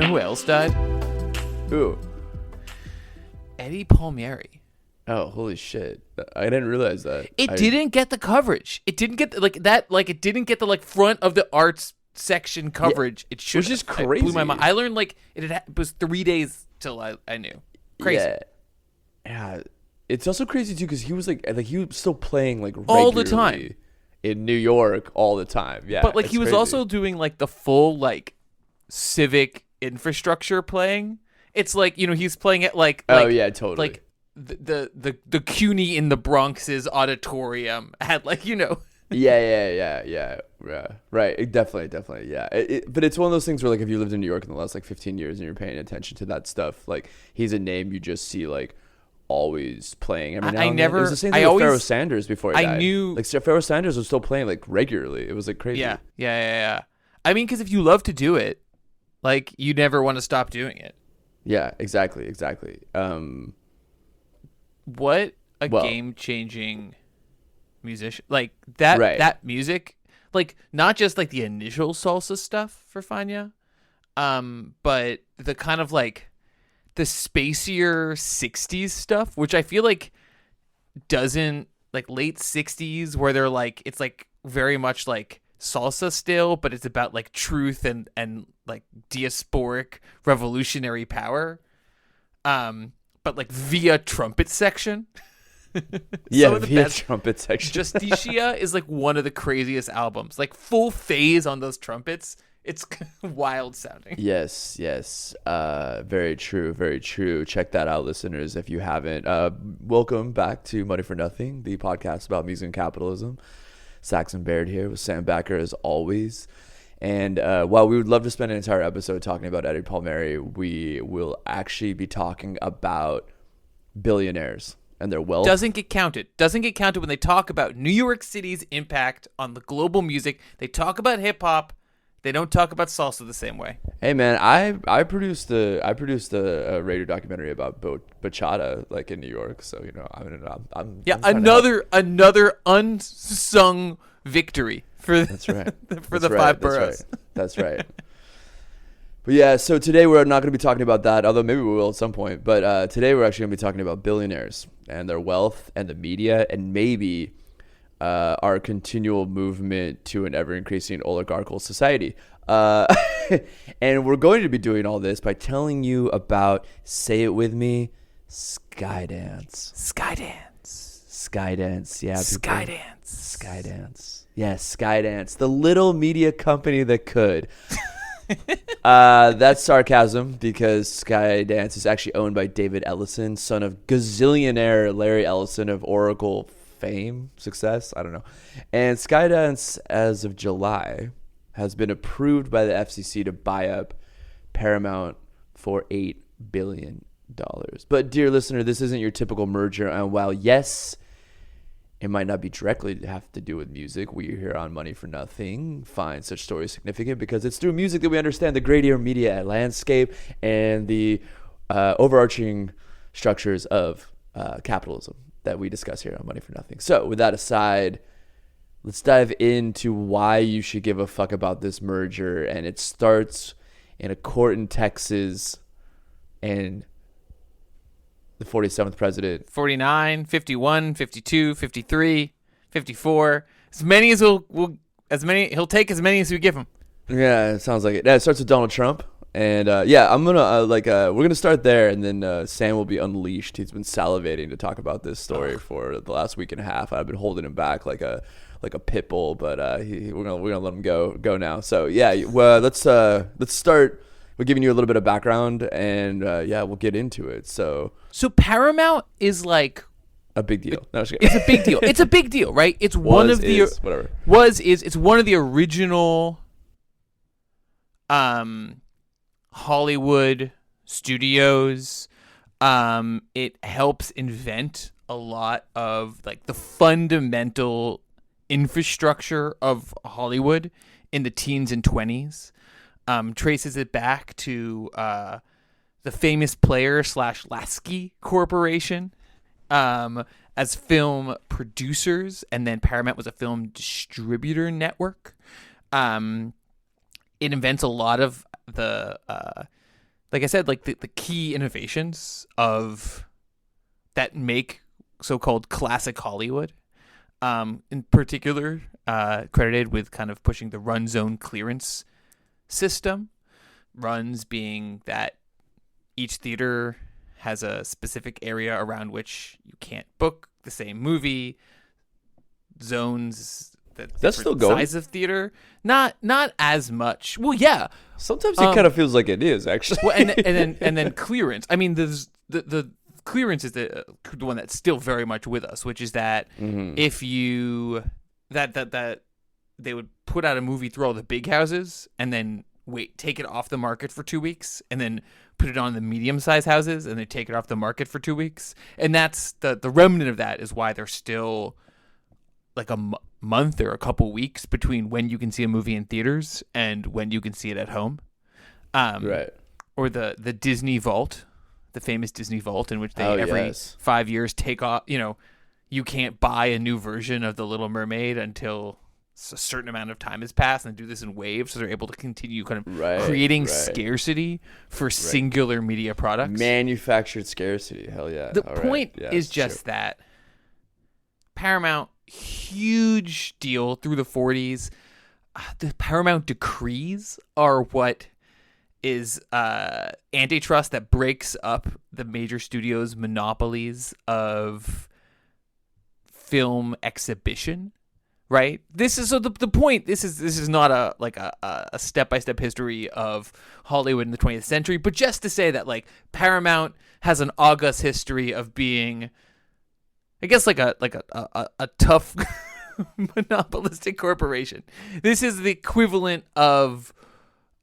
know who else died? Who? Eddie Palmieri. Oh, holy shit! I didn't realize that. It didn't get the coverage. It didn't get it didn't get the front of the arts section coverage. It should. Which is crazy. It blew my mind. I learned it was 3 days till I knew. Crazy. Yeah. It's also crazy too because he was he was still playing all the time in New York all the time. Yeah, but he was also doing the full civic infrastructure playing. It's he's playing at oh yeah, totally the CUNY in the Bronx's auditorium had yeah, right. Definitely, yeah. But it's one of those things where if you lived in New York in the last 15 years and you're paying attention to that stuff, he's a name you just see always playing. It was the same thing with Pharoah Sanders before he died. I knew Pharoah Sanders was still playing regularly. It was crazy. Yeah. I mean, because if you love to do it, you never want to stop doing it. Yeah, exactly. What a game-changing musician. That music, not just the initial salsa stuff for Fania, but the kind of the spacier 60s stuff, which I feel doesn't late 60s where they're it's very much salsa still, but it's about truth and diasporic revolutionary power, but via trumpet section. Yeah, via trumpet section. Justicia is one of the craziest albums, full phase on those trumpets. It's wild sounding. Yes. Very true. Check that out, listeners, if you haven't. Welcome back to Money for Nothing, the podcast about music and capitalism. Saxon Baird here with Sam Backer as always. And while we would love to spend an entire episode talking about Eddie Palmieri, we will actually be talking about billionaires and their wealth. Doesn't get counted when they talk about New York City's impact on the global music. They talk about hip hop. They don't talk about salsa the same way. Hey man, I produced a radio documentary about bachata in New York. So I'm another unsung victory for that's right for the five boroughs. That's right. But yeah, so today we're not going to be talking about that, although maybe we will at some point. But today we're actually going to be talking about billionaires and their wealth and the media and maybe our continual movement to an ever-increasing oligarchical society. And we're going to be doing all this by telling you about, say it with me, Skydance. Yeah. Skydance. Yes, Skydance. The little media company that could. That's sarcasm because Skydance is actually owned by David Ellison, son of gazillionaire Larry Ellison of Oracle fame, success, I don't know. And Skydance, as of July, has been approved by the FCC to buy up Paramount for $8 billion. But dear listener, this isn't your typical merger. And while yes, it might not be directly have to do with music, we here on Money for Nothing find such stories significant because it's through music that we understand the greater media landscape and the overarching structures of capitalism that we discuss here on Money for Nothing. So with that aside, let's dive into why you should give a fuck about this merger. And it starts in a court in Texas and the 47th president. 49, 51, 52, 53, 54. As many as he'll take as many as we give him. Yeah, it sounds like it. Yeah, it starts with Donald Trump. And yeah, I'm gonna we're gonna start there, and then Sam will be unleashed. He's been salivating to talk about this story for the last week and a half. I've been holding him back like a pit bull, but we're gonna let him go now. So yeah, well, let's start. We're giving you a little bit of background, and yeah, we'll get into it. So Paramount is a big deal. No, it's a big deal. It's a big deal, right? It's one of the it's one of the original Hollywood studios. It helps invent a lot of the fundamental infrastructure of Hollywood in the teens and 20s. Traces it back to the famous player / Lasky Corporation as film producers, and then Paramount was a film distributor network. It invents a lot of the like I said, like the key innovations of that make so-called classic Hollywood, in particular, credited with kind of pushing the run zone clearance system. Runs being that each theater has a specific area around which you can't book the same movie. Zones, that's still going. Size of theater, not as much. Well, yeah. Sometimes it kind of feels like it is actually. Well, and then clearance. I mean, the clearance is the one that's still very much with us, which is that if you that they would put out a movie through all the big houses and then take it off the market for 2 weeks, and then put it on the medium-sized houses, and they take it off the market for 2 weeks. And that's the remnant of that is why there's still like a month or a couple weeks between when you can see a movie in theaters and when you can see it at home. Right. Or the Disney Vault, the famous Disney Vault, in which they every 5 years take off, you can't buy a new version of The Little Mermaid until a certain amount of time has passed, and do this in waves, so they're able to continue kind of creating scarcity for singular media products. Manufactured scarcity, hell yeah. The point is just that Paramount, huge deal through the 40s. The Paramount decrees are what is antitrust that breaks up the major studios' monopolies of film exhibition. Right. This is the point. This is not a step-by-step history of Hollywood in the 20th century, but just to say that like Paramount has an august history of being, I guess, like a tough monopolistic corporation. This is the equivalent of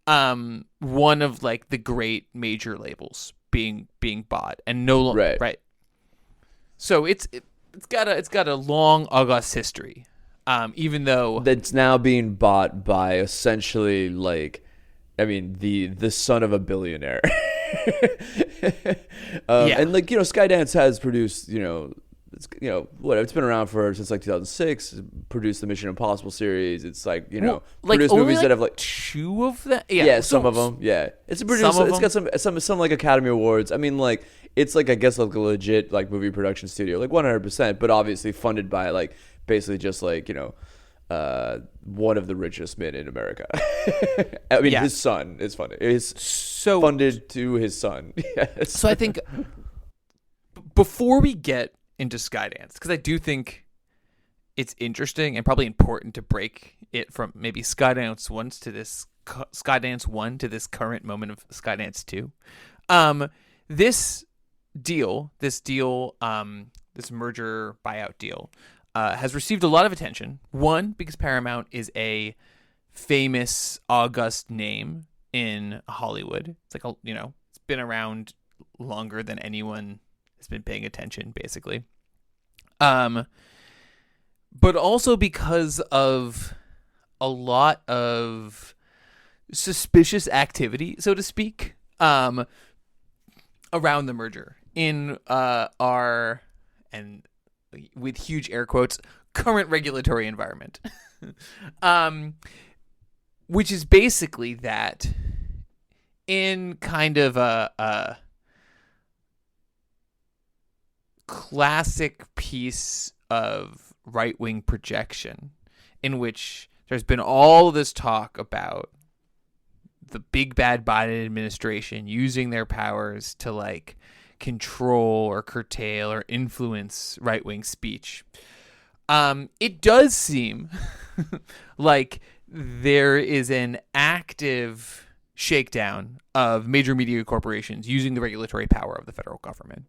one of like the great major labels being bought and no longer right. So it's got a long august history. Even though that's now being bought by essentially the son of a billionaire. And Skydance has produced, it's been around since like 2006, produced the Mission Impossible series. It's produced movies that have like 2 of them. Yeah, some of them. Yeah. It's produced, it's got some like Academy Awards. I mean, like, it's like, I guess, like a legit like movie production studio, like 100%, but obviously funded by like basically just like, one of the richest men in America. I mean, his son is funded. Funded to his son. Yes. So I think before we get into Skydance, because I do think it's interesting and probably important to break it from maybe Skydance 1 to this current moment of Skydance 2. This merger buyout deal has received a lot of attention. One, because Paramount is a famous, august name in Hollywood. It's like it's been around longer than anyone has been paying attention, basically. But also because of a lot of suspicious activity, so to speak, around the merger in our, and with huge air quotes, current regulatory environment. Which is basically that in kind of a classic piece of right-wing projection in which there's been all this talk about the big bad Biden administration using their powers to like control or curtail or influence right-wing speech. It does seem like there is an active shakedown of major media corporations using the regulatory power of the federal government.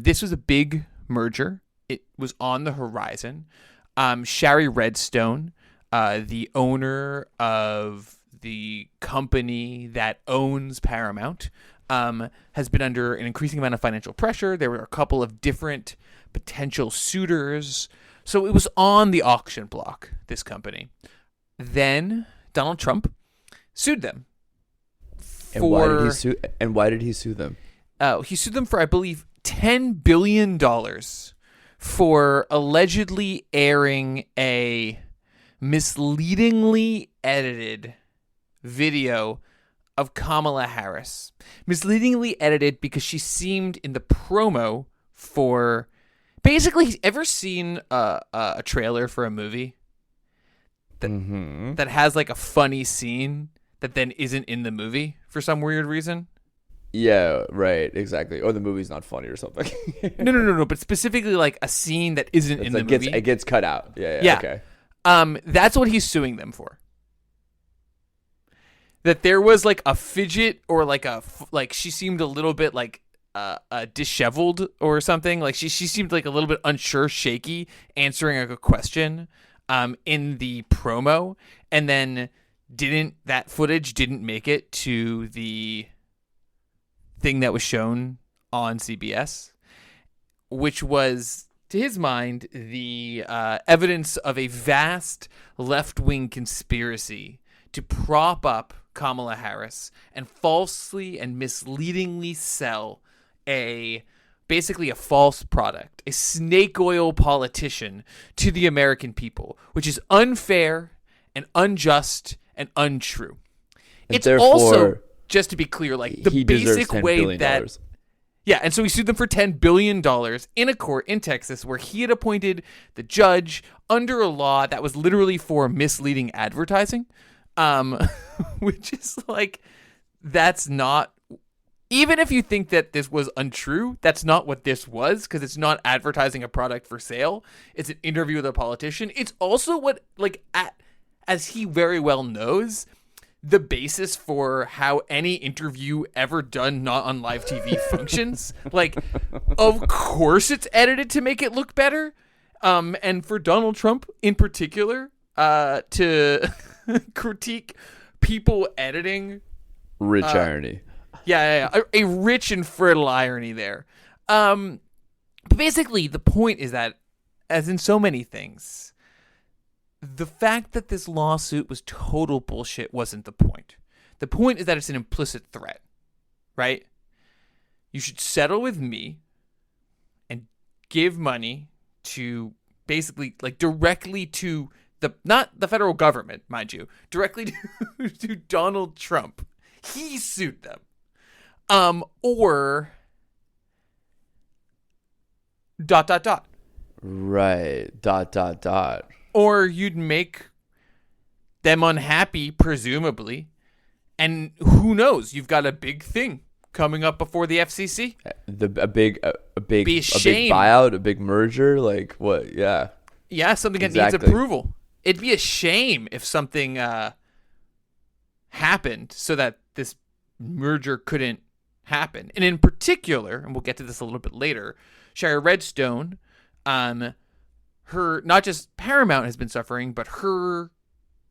This was a big merger. It was on the horizon. Shari Redstone, the owner of the company that owns Paramount, has been under an increasing amount of financial pressure. There were a couple of different potential suitors. So it was on the auction block, this company. Then Donald Trump sued them. And why did he sue them? He sued them for, I believe, $10 billion for allegedly airing a misleadingly edited video of Kamala Harris, misleadingly edited because she seemed in the promo for... Basically, ever seen a trailer for a movie that has like a funny scene that then isn't in the movie for some weird reason? Yeah, right, exactly. Or the movie's not funny or something. No. But specifically like a scene that isn't in the movie. It gets cut out. Yeah. Okay. That's what he's suing them for. That there was like a fidget or like she seemed a little bit like disheveled or something. Like she seemed like a little bit unsure, shaky, answering a question in the promo, and then that footage didn't make it to the thing that was shown on CBS, which was, to his mind, the evidence of a vast left-wing conspiracy to prop up Kamala Harris and falsely and misleadingly sell basically a false product, a snake oil politician to the American people, which is unfair and unjust and untrue. And it's also, just to be clear, like the basic way that... Yeah, and so he sued them for $10 billion in a court in Texas where he had appointed the judge under a law that was literally for misleading advertising, which is like, that's not... Even if you think that this was untrue, that's not what this was, because it's not advertising a product for sale. It's an interview with a politician. It's also what, like, as he very well knows, the basis for how any interview ever done not on live TV functions. Like, of course it's edited to make it look better. And for Donald Trump in particular, to critique people editing. Rich irony. Yeah. A rich and fertile irony there. But basically, the point is that, as in so many things, the fact that this lawsuit was total bullshit wasn't the point. The point is that it's an implicit threat, right? You should settle with me and give money to basically, like, directly to not the federal government, mind you, directly to Donald Trump. He sued them. Or ... Right. ... Or you'd make them unhappy, presumably. And who knows? You've got a big thing coming up before the FCC. A big buyout, a big merger, like what? Yeah. Yeah, something that needs approval. It'd be a shame if something happened so that this merger couldn't happen. And in particular, and we'll get to this a little bit later, Shira Redstone, her, not just Paramount has been suffering, but her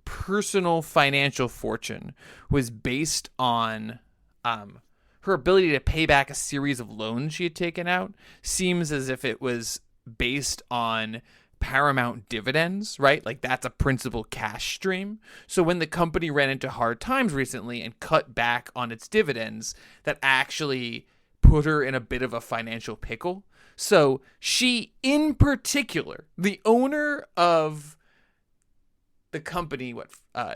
personal financial fortune was based on her ability to pay back a series of loans she had taken out. Seems as if it was based on Paramount dividends, right? Like that's a principal cash stream. So when the company ran into hard times recently and cut back on its dividends, that actually put her in a bit of a financial pickle. So she, in particular, the owner of the company,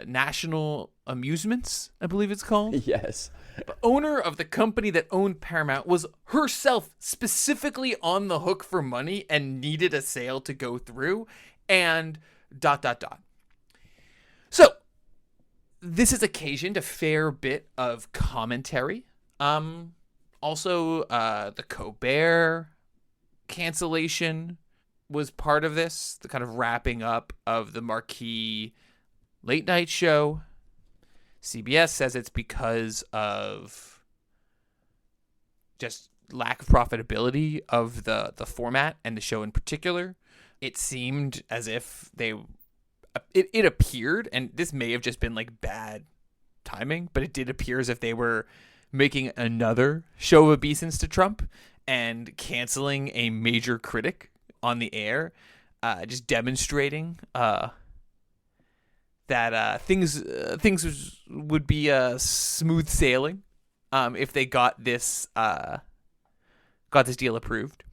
National Amusements, I believe it's called. Yes. The owner of the company that owned Paramount was herself specifically on the hook for money and needed a sale to go through, and ... So this has occasioned a fair bit of commentary. Also, the Colbert cancellation was part of this, the kind of wrapping up of the marquee late night show. CBS says it's because of just lack of profitability of the format and the show in particular. It seemed as if it appeared, and this may have just been like bad timing, but it did appear as if they were making another show of obeisance to Trump and canceling a major critic on the air, just demonstrating that things would be smooth sailing if they got this deal approved.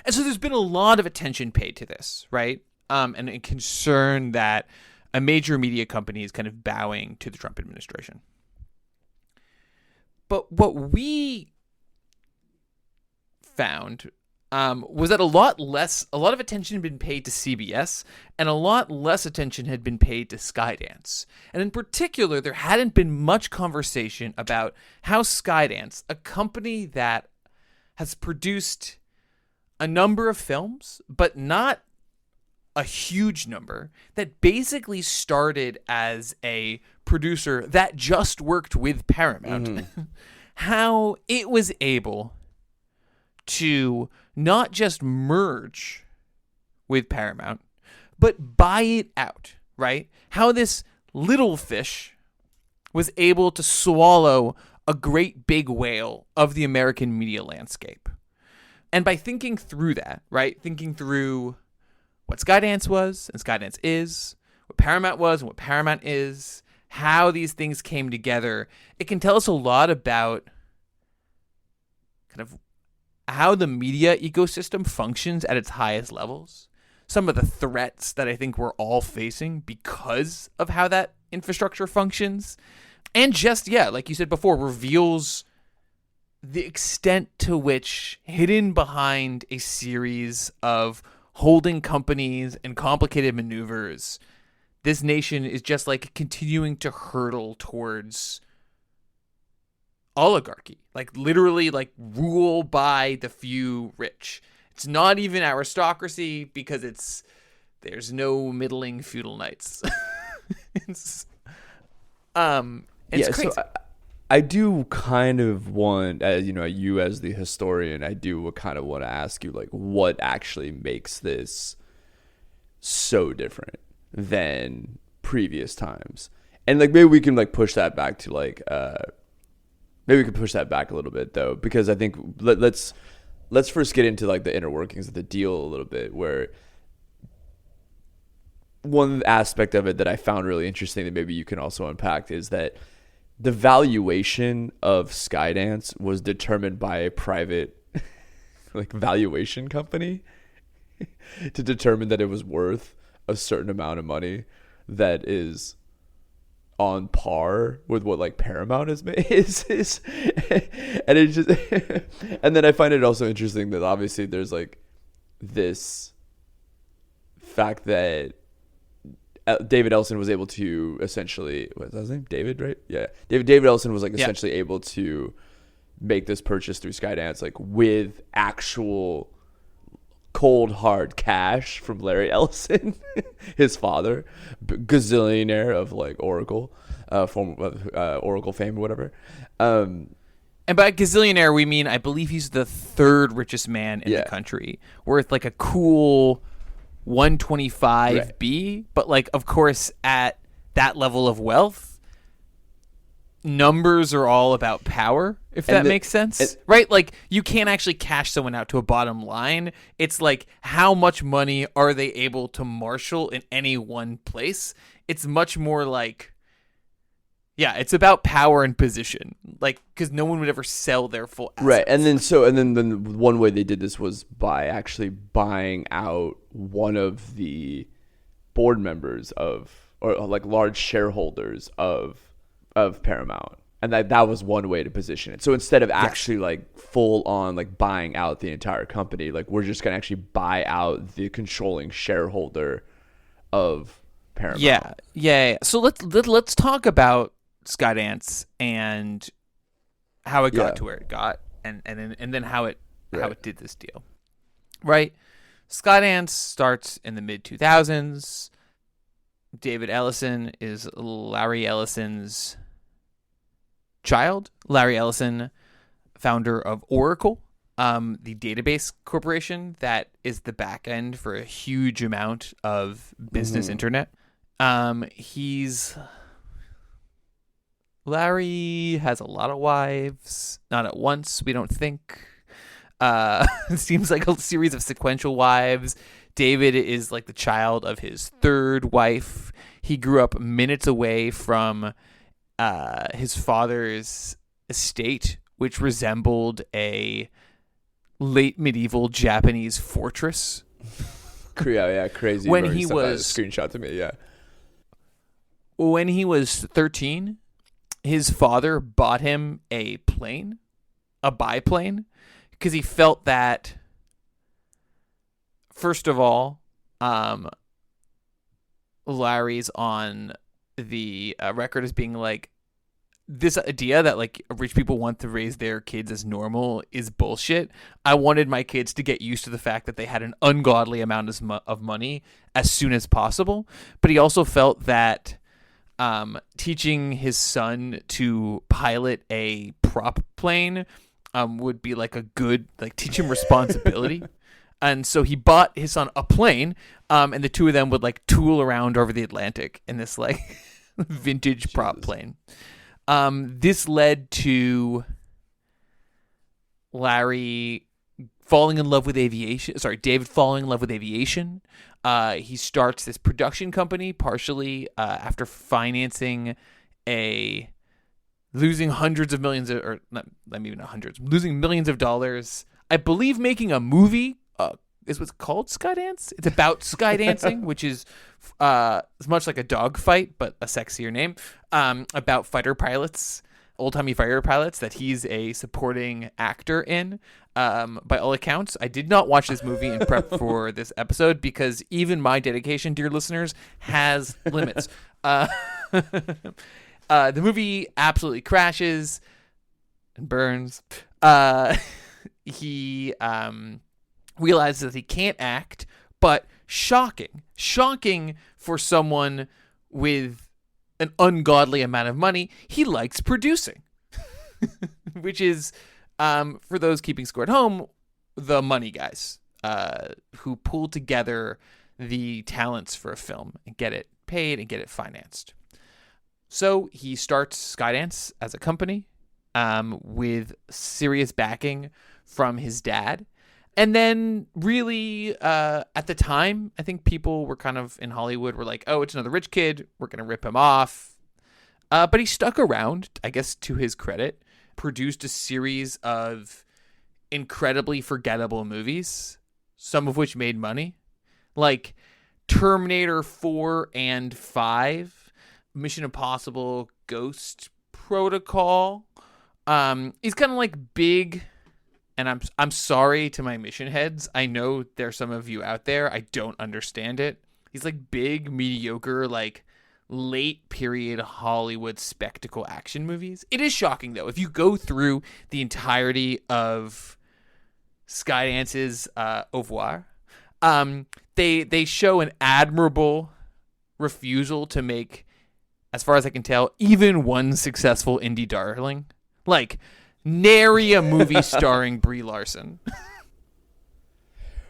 And so there's been a lot of attention paid to this, right? And a concern that a major media company is kind of bowing to the Trump administration. But what we found was that a lot of attention had been paid to CBS, and a lot less attention had been paid to Skydance. And in particular, there hadn't been much conversation about how Skydance, a company that has produced a number of films, but not a huge number, that basically started as a producer that just worked with Paramount, how it was able to not just merge with Paramount, but buy it out, right? How this little fish was able to swallow a great big whale of the American media landscape. And by thinking through that, right? Thinking through what Skydance was and Skydance is, what Paramount was and what Paramount is, how these things came together, it can tell us a lot about kind of how the media ecosystem functions at its highest levels, some of the threats that I think we're all facing because of how that infrastructure functions, and just, like you said before, reveals the extent to which hidden behind a series of holding companies and complicated maneuvers, this nation is just like continuing to hurtle towards oligarchy, like literally like rule by the few rich. It's not even aristocracy because there's no middling feudal knights. It's crazy. So I do kind of want, you as the historian, I do kind of want to ask you, like, what actually makes this so different than previous times? And like maybe we can like push that back to like maybe we can push that back a little bit though, because I think let's first get into like the inner workings of the deal a little bit, where one aspect of it that I found really interesting that maybe you can also unpack is that the valuation of Skydance was determined by a private like valuation company to determine that it was worth a certain amount of money that is on par with what like Paramount is and it just and then I find it also interesting that obviously there's like this fact that David Ellison was able to essentially, what's his name? David, right? Yeah. David Ellison was like essentially able to make this purchase through Skydance like with actual cold hard cash from Larry Ellison, his father, gazillionaire of like Oracle, Oracle fame or whatever. And by gazillionaire, we mean I believe he's the third richest man in the country, worth like a cool 125B. Right. But like, of course, at that level of wealth, numbers are all about power, if that makes sense, right? Like you can't actually cash someone out to a bottom line. It's like how much money are they able to marshal in any one place? It's much more like, it's about power and position, like because no one would ever sell their full assets. Right. And then one way they did this was by actually buying out one of the board members or like large shareholders of Paramount, and that was one way to position it. So instead of actually like full on like buying out the entire company, like we're just gonna actually buy out the controlling shareholder of Paramount. Yeah. So let's talk about Skydance and how it got to where it got, and then how it did this deal. Right. Skydance starts in the mid 2000s. David Ellison is Larry Ellison's child. Larry Ellison, founder of Oracle, the database corporation that is the back end for a huge amount of business internet. Larry has a lot of wives, not at once, we don't think. It seems like a series of sequential wives. David is like the child of his third wife. He grew up minutes away from his father's estate, which resembled a late medieval Japanese fortress. Crazy. When he was screenshot to me, When he was 13, his father bought him a biplane, because he felt that, first of all, Larry's on the record as being like, this idea that like rich people want to raise their kids as normal is bullshit. I wanted my kids to get used to the fact that they had an ungodly amount of money as soon as possible. But he also felt that teaching his son to pilot a prop plane would be like a good, like, teach him responsibility. And so he bought his son a plane, and the two of them would like tool around over the Atlantic in this like vintage prop plane. This led to Larry falling in love with aviation. Sorry, David falling in love with aviation. He starts this production company partially after financing losing hundreds of millions or not, maybe not hundreds, losing millions of dollars. I believe making a movie. Is what's called Skydance. It's about skydancing, which is much like a dog fight, but a sexier name. About fighter pilots, old-timey fighter pilots that he's a supporting actor in. By all accounts, I did not watch this movie in prep for this episode because even my dedication, dear listeners, has limits. The movie absolutely crashes and burns. He realizes that he can't act, but shocking for someone with an ungodly amount of money, he likes producing, which is, for those keeping score at home, the money guys who pull together the talents for a film and get it paid and get it financed. So he starts Skydance as a company with serious backing from his dad. And then really, at the time, I think people were kind of in Hollywood were like, oh, it's another rich kid. We're going to rip him off. But he stuck around, I guess, to his credit, produced a series of incredibly forgettable movies, some of which made money, like Terminator 4 and 5, Mission Impossible, Ghost Protocol. He's kind of like big... And I'm sorry to my mission heads. I know there's some of you out there. I don't understand it. He's like big, mediocre, like late period Hollywood spectacle action movies. It is shocking though. If you go through the entirety of Skydance's au revoir, they show an admirable refusal to make, as far as I can tell, even one successful indie darling. Like, nary a movie starring Brie Larson.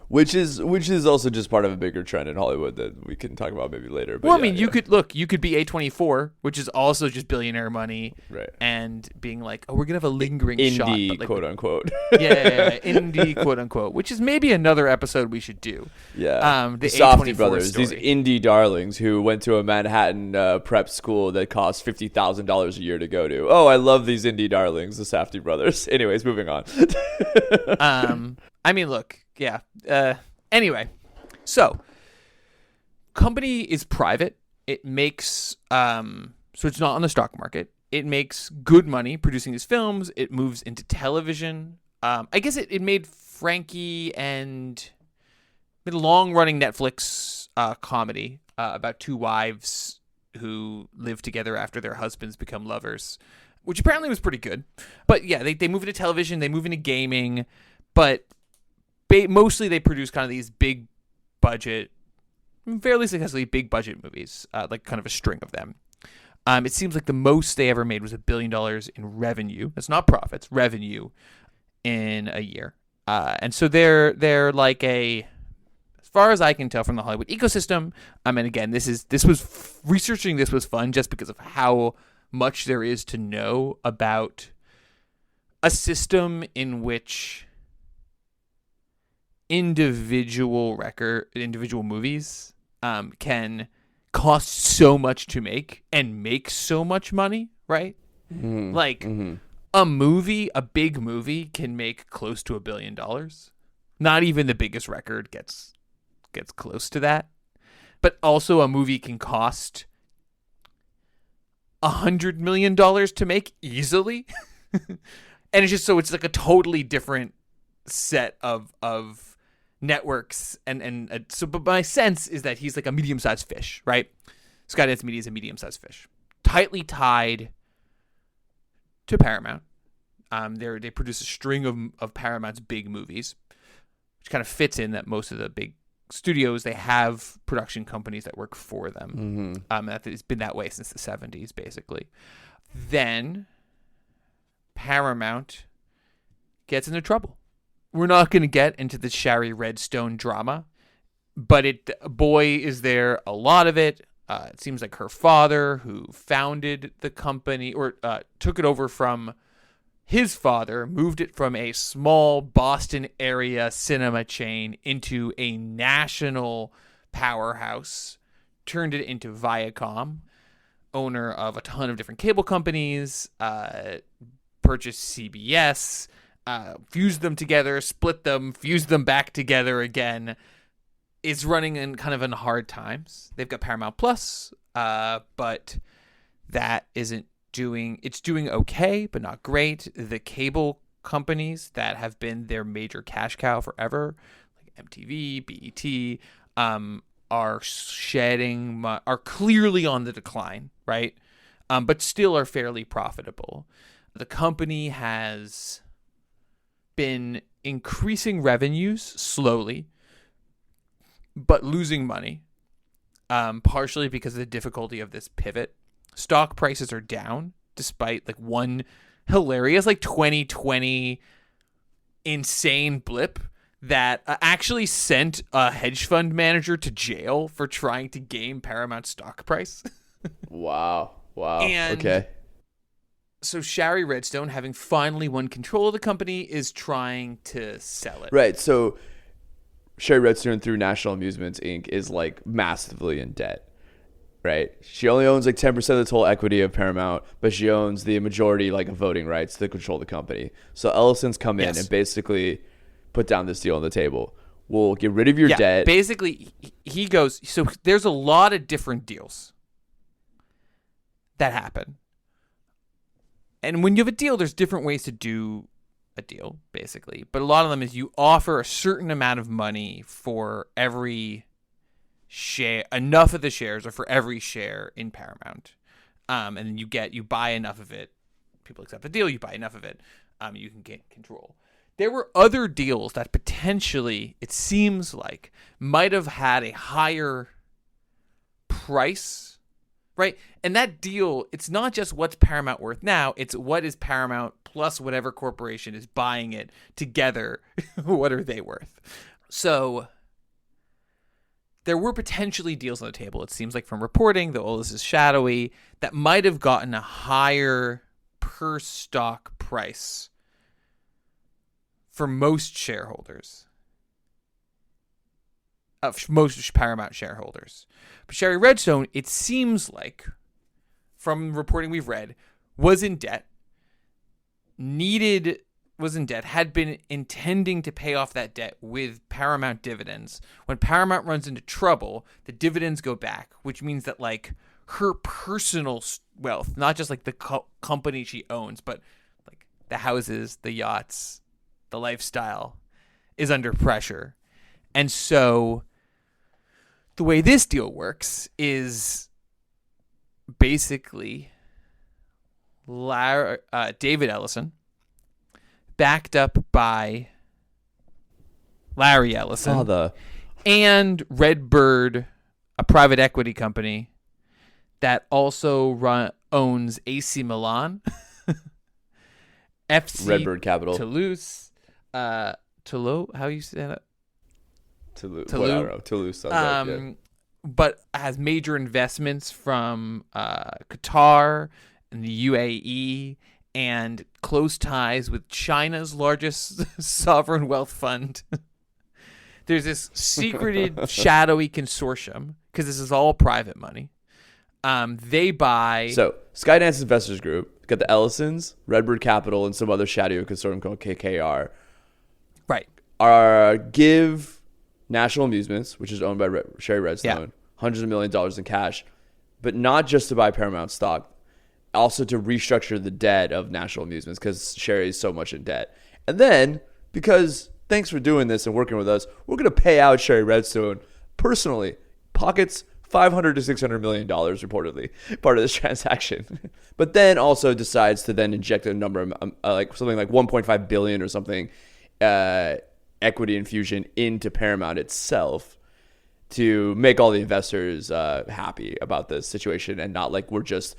Which is also just part of a bigger trend in Hollywood that we can talk about maybe later. But well, I mean, you could be A24, which is also just billionaire money, right? And being like, oh, we're gonna have a lingering indie, shot, but like, quote unquote. yeah, indie, quote unquote, which is maybe another episode we should do. Yeah, the Softy A24 brothers, story. these indie darlings who went to a Manhattan prep school that cost $50,000 a year to go to. Oh, I love these indie darlings, the Safdie brothers. Anyways, moving on. I mean, look. Yeah. Anyway, so company is private. It makes so it's not on the stock market. It makes good money producing these films. It moves into television. I guess it made Frankie and a long-running Netflix comedy about two wives who live together after their husbands become lovers, which apparently was pretty good. But yeah, they move into television. They move into gaming, but mostly they produce kind of these big budget, fairly successfully big budget movies, like kind of a string of them. It seems like the most they ever made was $1 billion in revenue. That's not profits, revenue in a year. And so they're like as far as I can tell from the Hollywood ecosystem. And again, researching this was fun just because of how much there is to know about a system in which individual movies can cost so much to make and make so much money, right? Mm-hmm. A big movie can make close to $1 billion. Not even the biggest record gets close to that. But also a movie can cost $100 million to make easily. And it's just, so it's like a totally different set of networks. But my sense is that he's like a medium-sized fish, right? Skydance Media is a medium-sized fish, tightly tied to Paramount. They produce a string of Paramount's big movies, which kind of fits in that most of the big studios, they have production companies that work for them. It's been that way since the 70s, basically. Then Paramount gets into trouble. We're not going to get into the Shari Redstone drama, but boy, is there a lot of it. It seems like her father, who founded the company or took it over from his father, moved it from a small Boston area cinema chain into a national powerhouse, turned it into Viacom, owner of a ton of different cable companies, purchased CBS, fused them together, split them, fused them back together again, is running in hard times. They've got Paramount Plus, but that isn't it's doing okay, but not great. The cable companies that have been their major cash cow forever, like MTV, BET, are clearly on the decline, right? But still are fairly profitable. The company has been increasing revenues slowly, but losing money, partially because of the difficulty of this pivot. Stock prices are down despite one hilarious 2020 insane blip that actually sent a hedge fund manager to jail for trying to game Paramount stock price. Wow. And okay. So Shari Redstone, having finally won control of the company, is trying to sell it. Right. So Shari Redstone, through National Amusements Inc., is massively in debt. Right. She only owns 10% of the total equity of Paramount, but she owns the majority of voting rights to control the company. So Ellison's come in and basically put down this deal on the table. We'll get rid of your debt. Basically, he goes, so there's a lot of different deals that happen. And when you have a deal, there's different ways to do a deal, basically. But a lot of them is you offer a certain amount of money for every share, enough of the shares, or for every share in Paramount, and then you buy enough of it. People accept the deal. You buy enough of it, you can get control. There were other deals that potentially, it seems like, might have had a higher price, right? And that deal, it's not just what's Paramount worth now; it's what is Paramount plus whatever corporation is buying it together. What are they worth? So there were potentially deals on the table, it seems like, from reporting, though all this is shadowy, that might have gotten a higher per stock price for most shareholders, most Paramount shareholders. But Shari Redstone, it seems like, from reporting we've read, was in debt, had been intending to pay off that debt with Paramount dividends. When Paramount runs into trouble, the dividends go back, which means that her personal wealth, not just the company she owns, but the houses, the yachts, the lifestyle, is under pressure. And so the way this deal works is basically David Ellison, backed up by Larry Ellison, and Redbird, a private equity company that also owns AC Milan, FC Redbird Capital, Toulouse, how you say that? Toulouse. Well, I don't know. Toulouse. But has major investments from Qatar and the UAE, and close ties with China's largest sovereign wealth fund. There's this secreted, shadowy consortium, because this is all private money. They buy... So, Skydance Investors Group, got the Ellisons, Redbird Capital, and some other shadowy consortium called KKR. Right. Give National Amusements, which is owned by Shari Redstone, hundreds of millions of dollars in cash, but not just to buy Paramount stock. also to restructure the debt of National Amusements because Sherry is so much in debt. And then, because thanks for doing this and working with us, we're going to pay out Sherry Redstone personally, pockets $500 to $600 million reportedly, part of this transaction. But then also decides to then inject a number of like something like 1.5 billion or something equity infusion into Paramount itself to make all the investors happy about this situation, and not like we're just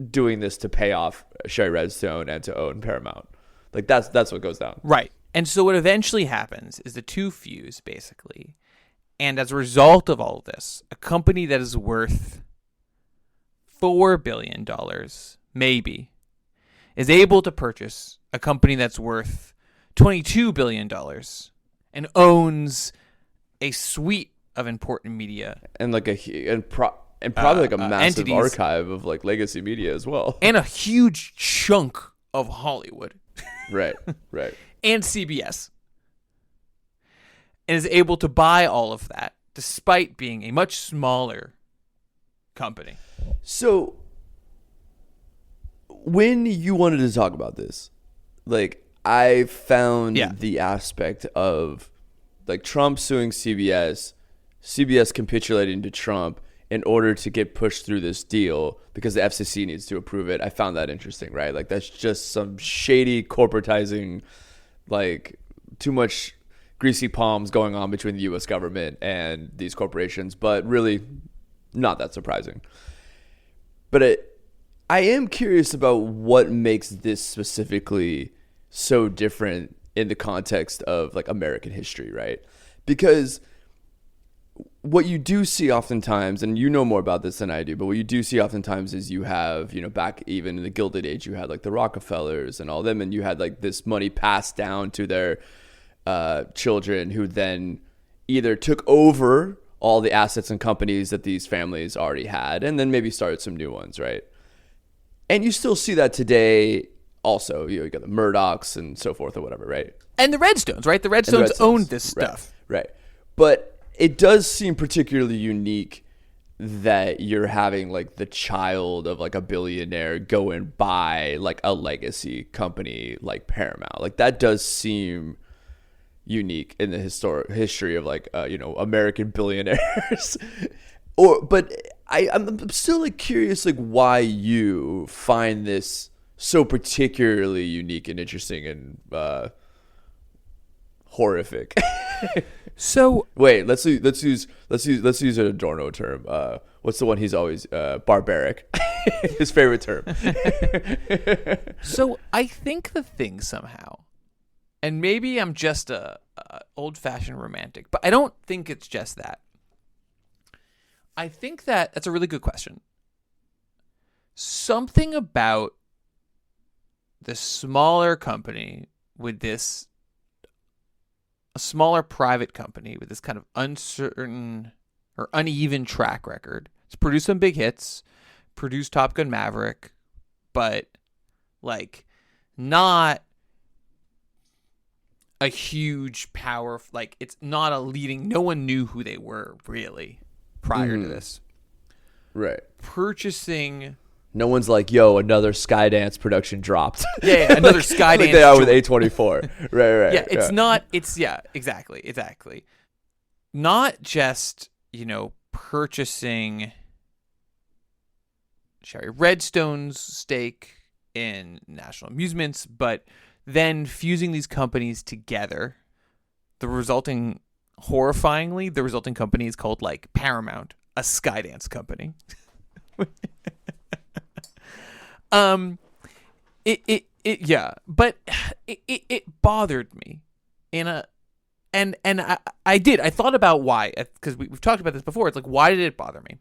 doing this to pay off Sherry Redstone and to own Paramount. Like that's what goes down. Right. And so what eventually happens is the two fuse, basically. And as a result of all of this, a company that is worth $4 billion, maybe, is able to purchase a company that's worth $22 billion and owns a suite of important media. And like probably like a massive entities, archive of like legacy media as well. And a huge chunk of Hollywood. Right. And CBS. And is able to buy all of that despite being a much smaller company. So when you wanted to talk about this, like I found the aspect of like Trump suing CBS capitulating to Trump in order to get pushed through this deal because the FCC needs to approve it. I found that interesting, right? Like that's just some shady corporatizing, like too much greasy palms going on between the U.S. government and these corporations, but really not that surprising. But I am curious about what makes this specifically so different in the context of like American history, right? Because what you do see oftentimes, and you know more about this than I do, but what you do see oftentimes is you have, you know, back even in the Gilded Age, you had like the Rockefellers and all them, and you had like this money passed down to their children who then either took over all the assets and companies that these families already had and then maybe started some new ones, right? And you still see that today also. You know, you got the Murdochs and so forth or whatever, right? And the Redstones, right? The Redstones owned this stuff. Right. But it does seem particularly unique that you're having like the child of like a billionaire go and buy like a legacy company like Paramount. Like that does seem unique in the history of like American billionaires. But I'm still like curious like why you find this so particularly unique and interesting and horrific. So wait, let's use an Adorno term. What's the one he's always barbaric? His favorite term. So I think the thing somehow, and maybe I'm just a old-fashioned romantic, but I don't think it's just that. I think that's a really good question. Something about the smaller company with this, a smaller private company with this kind of uncertain or uneven track record. It's produced some big hits, produced Top Gun Maverick, but like not a huge power, like it's not a leading, no one knew who they were really prior to this. Right. Purchasing. No one's like, yo, another Skydance production dropped. Yeah, another Skydance. Like they are with A24. Right. Yeah, it's not, exactly. Not just, purchasing Sherry Redstone's stake in National Amusements, but then fusing these companies together. The resulting company is called like Paramount, a Skydance company. It bothered me I thought about why, because we've talked about this before. It's like, why did it bother me?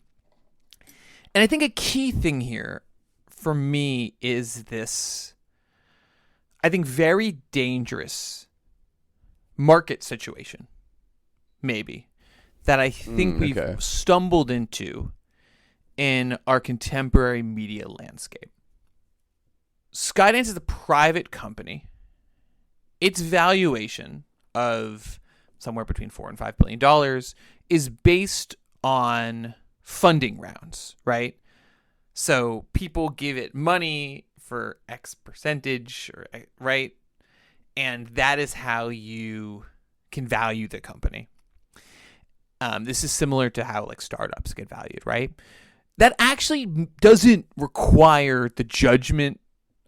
And I think a key thing here for me is this, I think, very dangerous market situation, maybe, that I think we've stumbled into in our contemporary media landscape. Skydance is a private company. Its valuation of somewhere between $4 and $5 billion is based on funding rounds, right? So people give it money for X percentage, right? And that is how you can value the company. This is similar to how like startups get valued, right? That actually doesn't require the judgment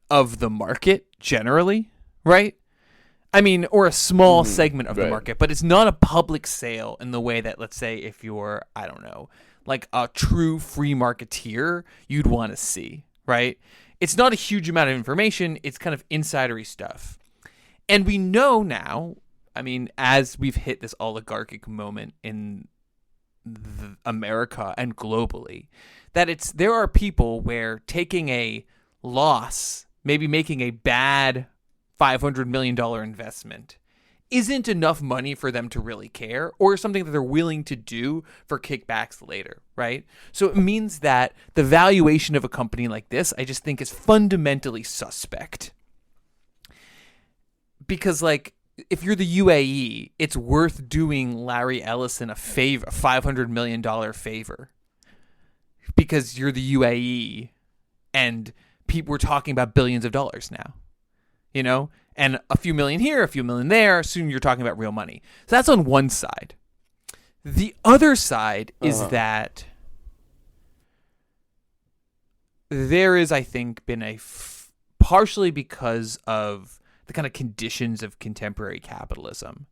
of the market generally, right? I mean, or a small segment of the market, but it's not a public sale in the way that, let's say, if you're, I don't know, like a true free marketeer, you'd want to see, right? It's not a huge amount of information. It's kind of insidery stuff. And we know now, I mean, as we've hit this oligarchic moment in America and globally, that there are people where taking a loss, maybe making a bad $500 million investment, isn't enough money for them to really care, or something that they're willing to do for kickbacks later, right? So it means that the valuation of a company like this, I just think, is fundamentally suspect. Because, like, if you're the UAE, it's worth doing Larry Ellison a favor, a $500 million favor, because you're the UAE and we're talking about billions of dollars now, you know, and a few million here, a few million there. Soon you're talking about real money. So that's on one side. The other side is that there is, I think, been partially because of the kind of conditions of contemporary capitalism,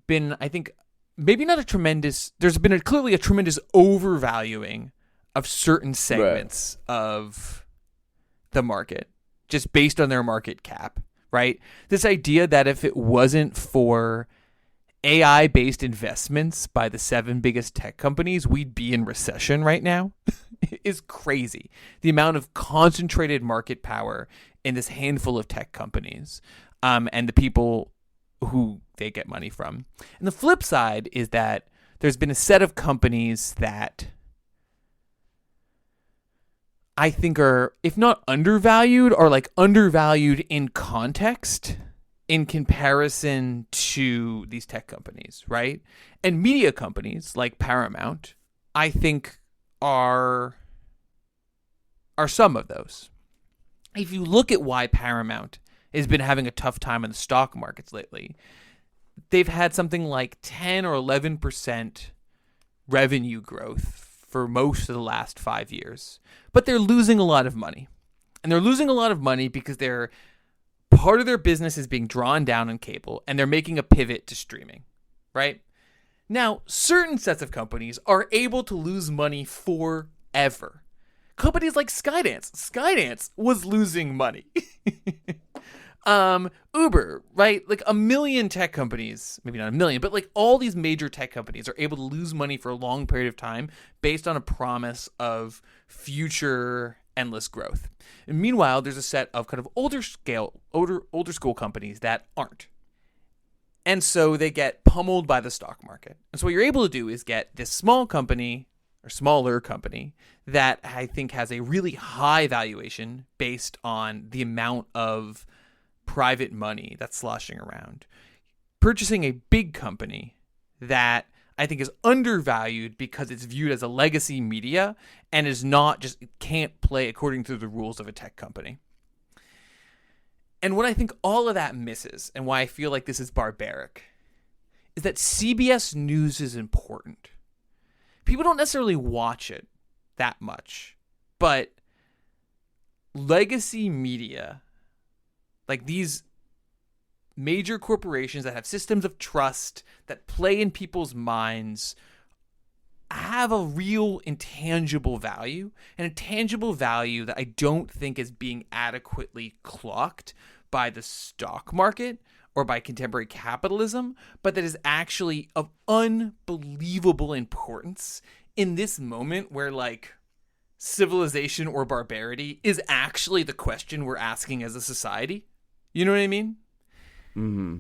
been, I think, maybe not a tremendous, there's been clearly a tremendous overvaluing of certain segments of the market just based on their market cap, right? This idea that if it wasn't for AI-based investments by the 7 biggest tech companies, we'd be in recession right now is crazy. The amount of concentrated market power in this handful of tech companies, and the people who they get money from. And the flip side is that there's been a set of companies that I think are, if not undervalued, are like undervalued in context in comparison to these tech companies, right? And media companies like Paramount, I think, are some of those. If you look at why Paramount has been having a tough time in the stock markets lately, they've had something like 10 or 11% revenue growth for most of the last 5 years. But they're losing a lot of money. And they're losing a lot of money because part of their business is being drawn down on cable, and they're making a pivot to streaming, right? Now, certain sets of companies are able to lose money forever. Companies like Skydance. Skydance was losing money. Uber, right? Like a million tech companies, maybe not a million, but like all these major tech companies are able to lose money for a long period of time based on a promise of future endless growth. And meanwhile, there's a set of kind of older school companies that aren't. And so they get pummeled by the stock market. And so what you're able to do is get this small company or smaller company that I think has a really high valuation based on the amount of private money that's sloshing around, purchasing a big company that I think is undervalued because it's viewed as a legacy media and is not just, it can't play according to the rules of a tech company. And what I think all of that misses, and why I feel like this is barbaric, is that CBS News is important. People don't necessarily watch it that much, but legacy media, like these major corporations that have systems of trust that play in people's minds, have a real intangible value, and a tangible value that I don't think is being adequately clocked by the stock market or by contemporary capitalism, but that is actually of unbelievable importance in this moment where, like, civilization or barbarity is actually the question we're asking as a society. You know what I mean? Mm-hmm.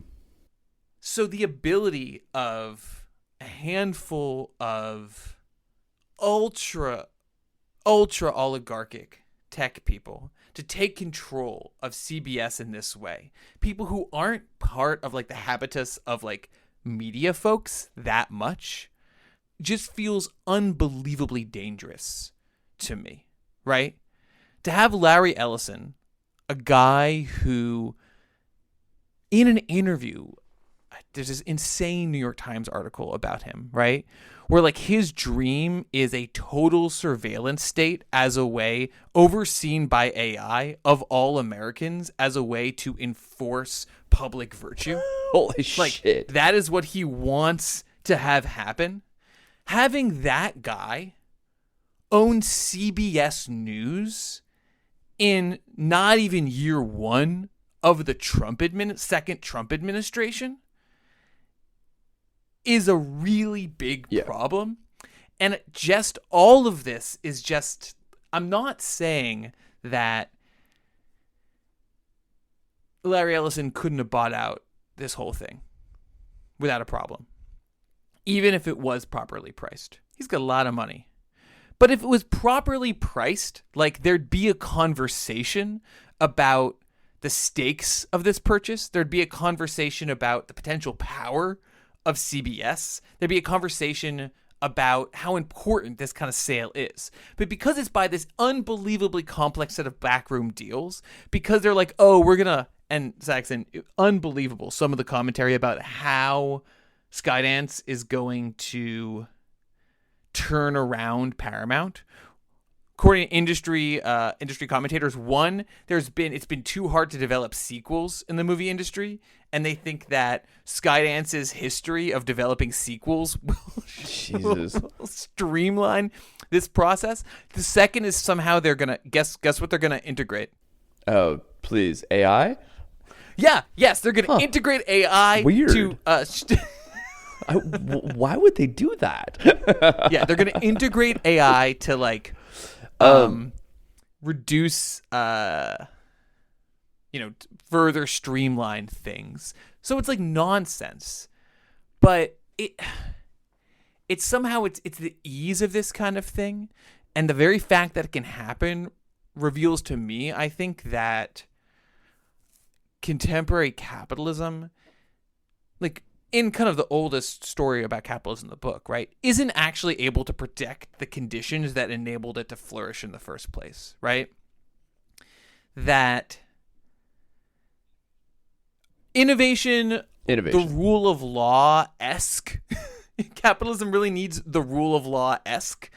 So the ability of a handful of ultra oligarchic tech people to take control of CBS in this way, people who aren't part of like the habitus of like media folks that much, just feels unbelievably dangerous to me, right? To have Larry Ellison, a guy who, in an interview, there's this insane New York Times article about him, right? Where like his dream is a total surveillance state as a way, overseen by AI, of all Americans as a way to enforce public virtue. Holy like, shit. That is what he wants to have happen. Having that guy own CBS News in not even year one of the second Trump administration is a really big problem. And just all of this is just, I'm not saying that Larry Ellison couldn't have bought out this whole thing without a problem, even if it was properly priced. He's got a lot of money. But if it was properly priced, like there'd be a conversation about the stakes of this purchase. There'd be a conversation about the potential power of CBS. There'd be a conversation about how important this kind of sale is. But because it's by this unbelievably complex set of backroom deals, because they're like, oh, we're going to, and Saxon, unbelievable, some of the commentary about how Skydance is going to turn around Paramount. According to industry commentators, one, it's been too hard to develop sequels in the movie industry, and they think that Skydance's history of developing sequels will streamline this process. The second is somehow they're gonna guess what they're gonna integrate. Oh, please, AI? Yes, they're gonna integrate AI. Weird. To why would they do that? Yeah, they're gonna integrate AI to like reduce, further streamline things. So it's like nonsense, but it's somehow it's the ease of this kind of thing, and the very fact that it can happen reveals to me, I think, that contemporary capitalism, like in kind of the oldest story about capitalism in the book, right, isn't actually able to predict the conditions that enabled it to flourish in the first place, right? That innovation, the rule of law-esque, capitalism really needs the rule of law-esque.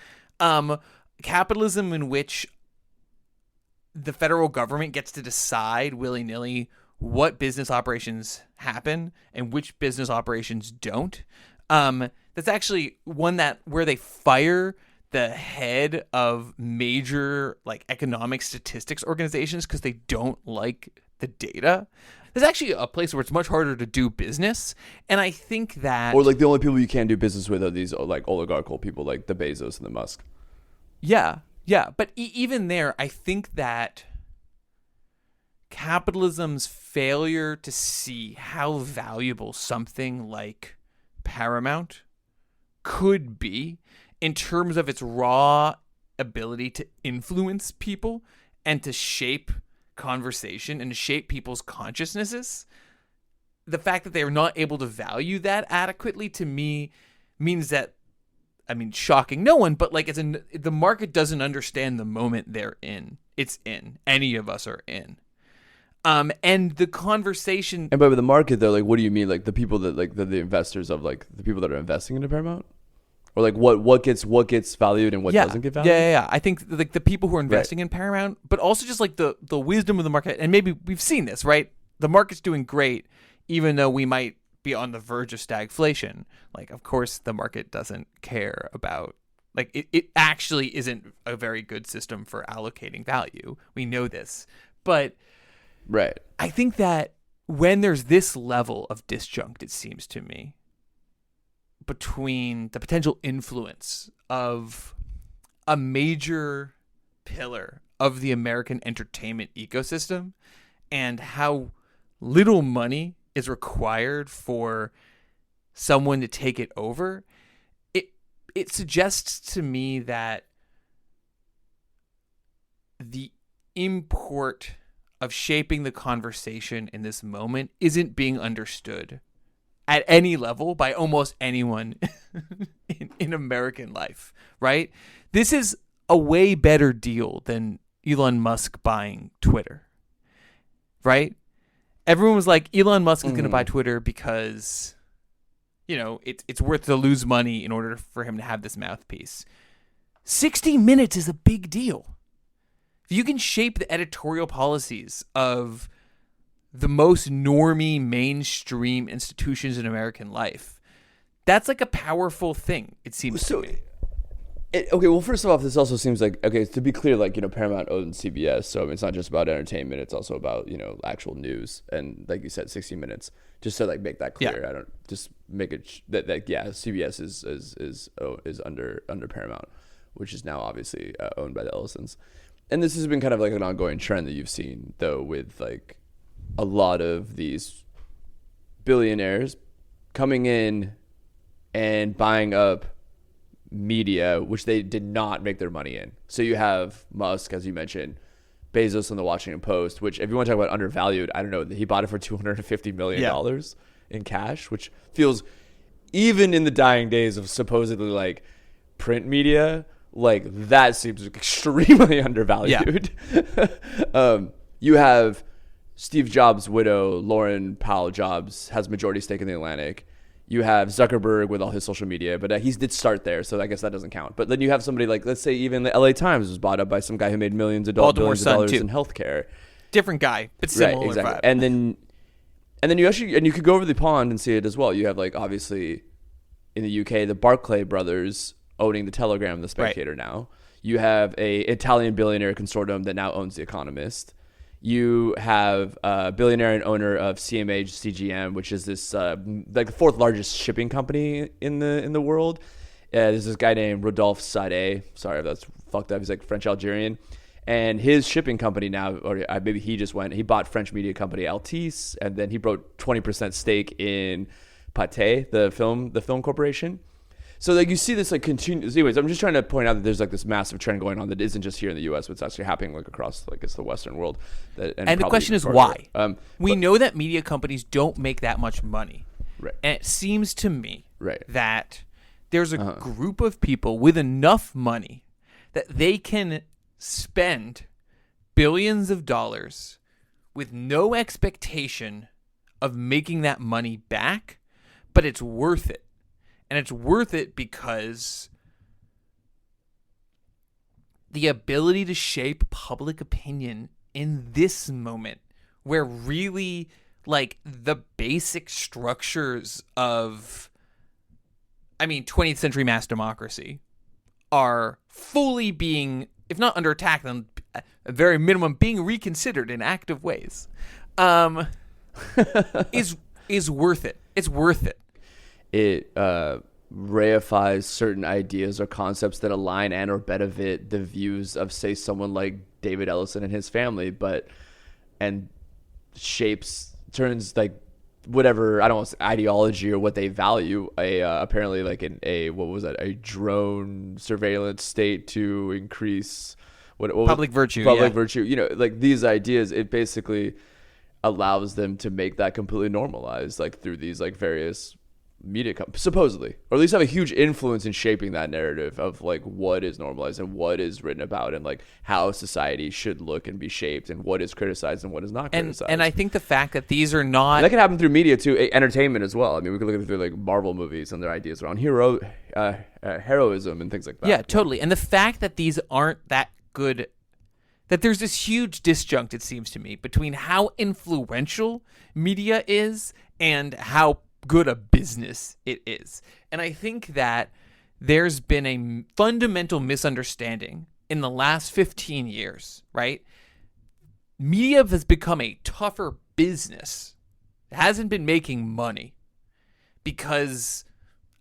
Capitalism in which the federal government gets to decide willy-nilly what business operations happen and which business operations don't. That's actually one where they fire the head of major like economic statistics organizations because they don't like the data. There's actually a place where it's much harder to do business, and I think that, or like the only people you can't do business with are these like oligarchical people like the Bezos and the Musk. Yeah. But even there, I think that capitalism's failure to see how valuable something like Paramount could be in terms of its raw ability to influence people and to shape conversation and to shape people's consciousnesses, the fact that they are not able to value that adequately, to me, means that, I mean, shocking no one, but like the market doesn't understand the moment they're in. It's in. Any of us are in. And the conversation. And by the market, though, like, what do you mean? Like the people that like the investors of like the people that are investing into Paramount, or like what gets valued and what doesn't get valued? Yeah. I think like the people who are investing in Paramount, but also just like the wisdom of the market, and maybe we've seen this, right? The market's doing great, even though we might be on the verge of stagflation. Like, of course, the market doesn't care about. Like it actually isn't a very good system for allocating value. We know this, but. Right. I think that when there's this level of disjunct, it seems to me, between the potential influence of a major pillar of the American entertainment ecosystem and how little money is required for someone to take it over, it suggests to me that the import of shaping the conversation in this moment isn't being understood at any level by almost anyone in American life, right? This is a way better deal than Elon Musk buying Twitter, right? Everyone was like, Elon Musk is going to buy Twitter because, it's worth to lose money in order for him to have this mouthpiece. 60 Minutes is a big deal. If you can shape the editorial policies of the most normie mainstream institutions in American life, that's like a powerful thing, it seems to me. Okay, well, first of all, this also seems like, okay, to be clear, like, Paramount owns CBS, so I mean, it's not just about entertainment, it's also about, actual news, and like you said, 60 Minutes, just to like make that clear. I don't just make it that CBS is under Paramount, which is now obviously owned by the Ellisons. And this has been kind of like an ongoing trend that you've seen, though, with like a lot of these billionaires coming in and buying up media, which they did not make their money in. So you have Musk, as you mentioned, Bezos on the Washington Post, which if you want to talk about undervalued, I don't know, he bought it for $250 million in cash, which feels, even in the dying days of supposedly like print media, like that seems extremely undervalued. You have Steve Jobs' widow, Lauren Powell Jobs, has majority stake in The Atlantic. You have Zuckerberg with all his social media, but he did start there, so I guess that doesn't count. But then you have somebody like, let's say even the LA Times was bought up by some guy who made billions of dollars in healthcare. Different guy, but similar. Right, exactly. Vibe. And then you could go over the pond and see it as well. You have like, obviously in the UK, the Barclay brothers owning the Telegram and the Spectator now. You have a Italian billionaire consortium that now owns The Economist. You have a billionaire and owner of CMH CGM, which is this like the fourth largest shipping company in the world. There's this guy named Rodolphe Sade. Sorry if that's fucked up. He's like French Algerian, and his shipping company now, or maybe he bought French media company Altice, and then he bought 20% stake in Pathé, the film corporation. So like you see this like continuous. Anyways, I'm just trying to point out that there's like this massive trend going on that isn't just here in the U.S., but it's actually happening like across like it's the Western world. And the question is why? We know that media companies don't make that much money, right? And it seems to me that there's a group of people with enough money that they can spend billions of dollars with no expectation of making that money back, but it's worth it. And it's worth it because the ability to shape public opinion in this moment, where really like the basic structures of, 20th century mass democracy are fully being, if not under attack, then at a very minimum being reconsidered in active ways, is worth it. It's worth it. It reifies certain ideas or concepts that align and or benefit the views of, say, someone like David Ellison and his family, and turns like whatever, I don't want to say ideology or what they value, apparently like a drone surveillance state to increase public virtue. Virtue, like these ideas, it basically allows them to make that completely normalized, like through these like various media companies, supposedly, or at least have a huge influence in shaping that narrative of like what is normalized and what is written about and like how society should look and be shaped and what is criticized and what is not criticized. And I think the fact that these are not... And that can happen through media too, entertainment as well. I mean, we could look at through like Marvel movies and their ideas around heroism and things like that. Yeah, totally. And the fact that these aren't that good, that there's this huge disjunct, it seems to me, between how influential media is and how good a business it is. And I think that there's been a fundamental misunderstanding in the last 15 years, right? Media has become a tougher business. It hasn't been making money because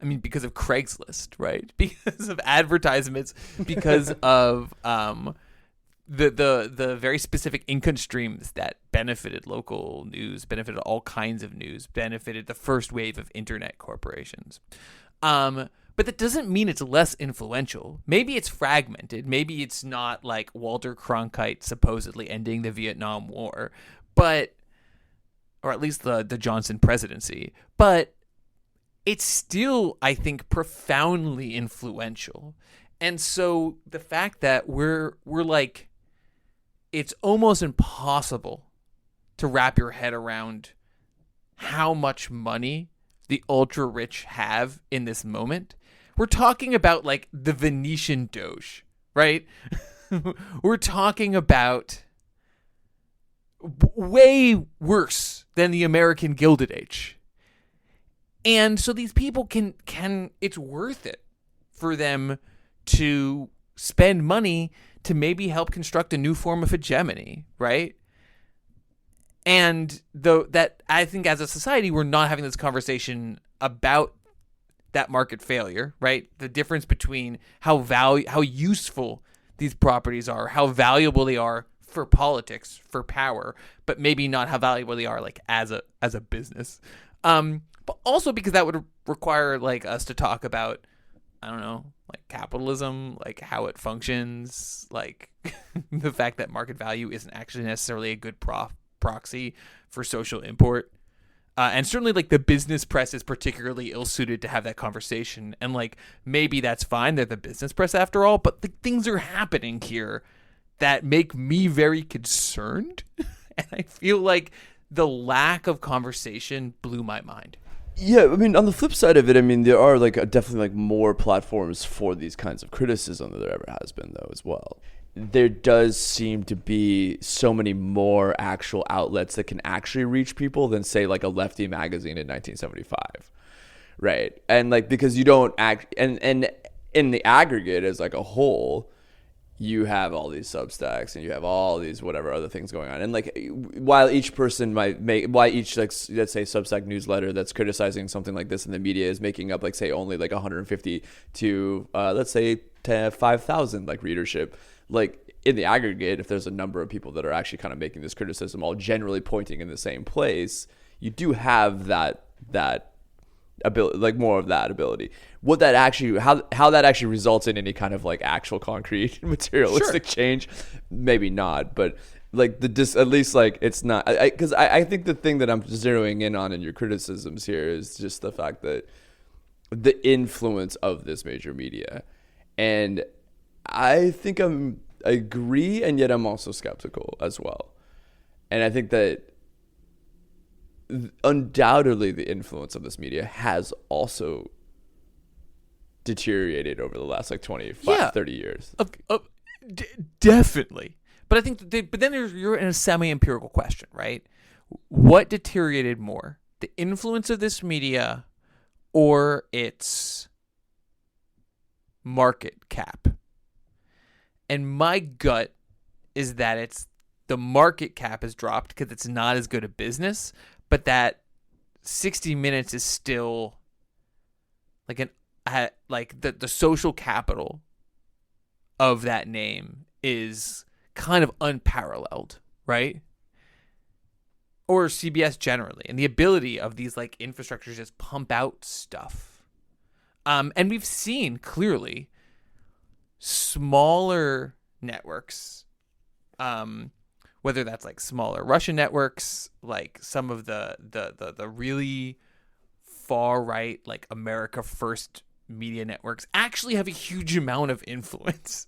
of Craigslist, right? Because of advertisements, because of the very specific income streams that benefited local news, benefited all kinds of news, benefited the first wave of internet corporations. But that doesn't mean it's less influential. Maybe it's fragmented. Maybe it's not like Walter Cronkite supposedly ending the Vietnam War, or at least the Johnson presidency. But it's still, I think, profoundly influential. And so the fact that we're like, it's almost impossible to wrap your head around how much money the ultra rich have in this moment. We're talking about like the Venetian Doge, right? We're talking about way worse than the American Gilded Age. And so these people can it's worth it for them to spend money to maybe help construct a new form of hegemony, right? And though that I think as a society, we're not having this conversation about that market failure, right? The difference between how useful these properties are, how valuable they are for politics, for power, but maybe not how valuable they are like as a business. But also because that would require like us to talk about, I don't know, like capitalism, like how it functions, like the fact that market value isn't actually necessarily a good proxy for social import. And certainly like the business press is particularly ill-suited to have that conversation. And like maybe that's fine. They're the business press after all. But the things are happening here that make me very concerned. And I feel like the lack of conversation blew my mind. Yeah, I mean, on the flip side of it, I mean, there are like definitely like more platforms for these kinds of criticism than there ever has been, though, as well. There does seem to be so many more actual outlets that can actually reach people than, say, like a lefty magazine in 1975, right? And like because you don't act, and in the aggregate as like a whole, you have all these Substacks and you have all these whatever other things going on. And like while each person might make, why each like let's say Substack newsletter that's criticizing something like this in the media is making up like say only like 150 to let's say 5,000 like readership. Like in the aggregate, if there's a number of people that are actually kind of making this criticism all generally pointing in the same place, you do have that ability, like more of that ability. What that actually, how that actually results in any kind of like actual concrete materialistic change, maybe not, but like at least like it's not, because I think the thing that I'm zeroing in on in your criticisms here is just the fact that the influence of this major media, and I think I agree, and yet I'm also skeptical as well. And I think that undoubtedly the influence of this media has also deteriorated over the last like 30 years. Definitely. But I think but then you're in a semi-empirical question, right? What deteriorated more? The influence of this media or its market cap? And my gut is that it's the market cap has dropped because it's not as good a business, but that 60 Minutes is still like the social capital of that name is kind of unparalleled, right? Or CBS generally, and the ability of these like infrastructures just pump out stuff. And we've seen clearly smaller networks, whether that's like smaller Russian networks, like some of the really far right, like America First media networks, actually have a huge amount of influence,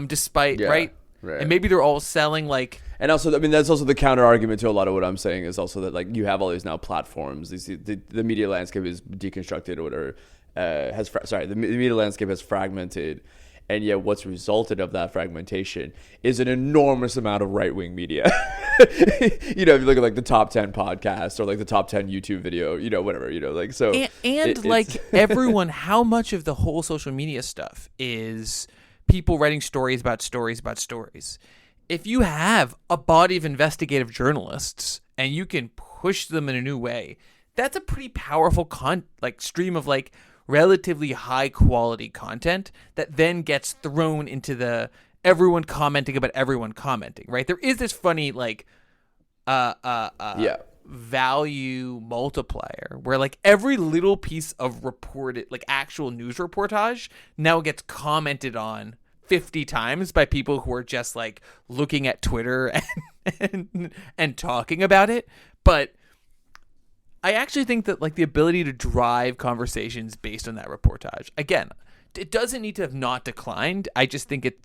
despite right. And maybe they're all selling like. And also, I mean, that's also the counter argument to a lot of what I'm saying is also that like you have all these now platforms. The media landscape is deconstructed or whatever. The media landscape has fragmented, and yet what's resulted of that fragmentation is an enormous amount of right-wing media. You know, if you look at like the top 10 podcasts or like the top 10 YouTube video, you know, whatever, you know, like so. And like everyone, how much of the whole social media stuff is people writing stories about stories about stories? If you have a body of investigative journalists and you can push them in a new way, that's a pretty powerful stream of like relatively high quality content that then gets thrown into the everyone commenting about everyone commenting, right? There is this funny like value multiplier where like every little piece of reported like actual news reportage now gets commented on 50 times by people who are just like looking at Twitter and talking about it. But I actually think that like the ability to drive conversations based on that reportage, again, it doesn't need to have not declined. I just think it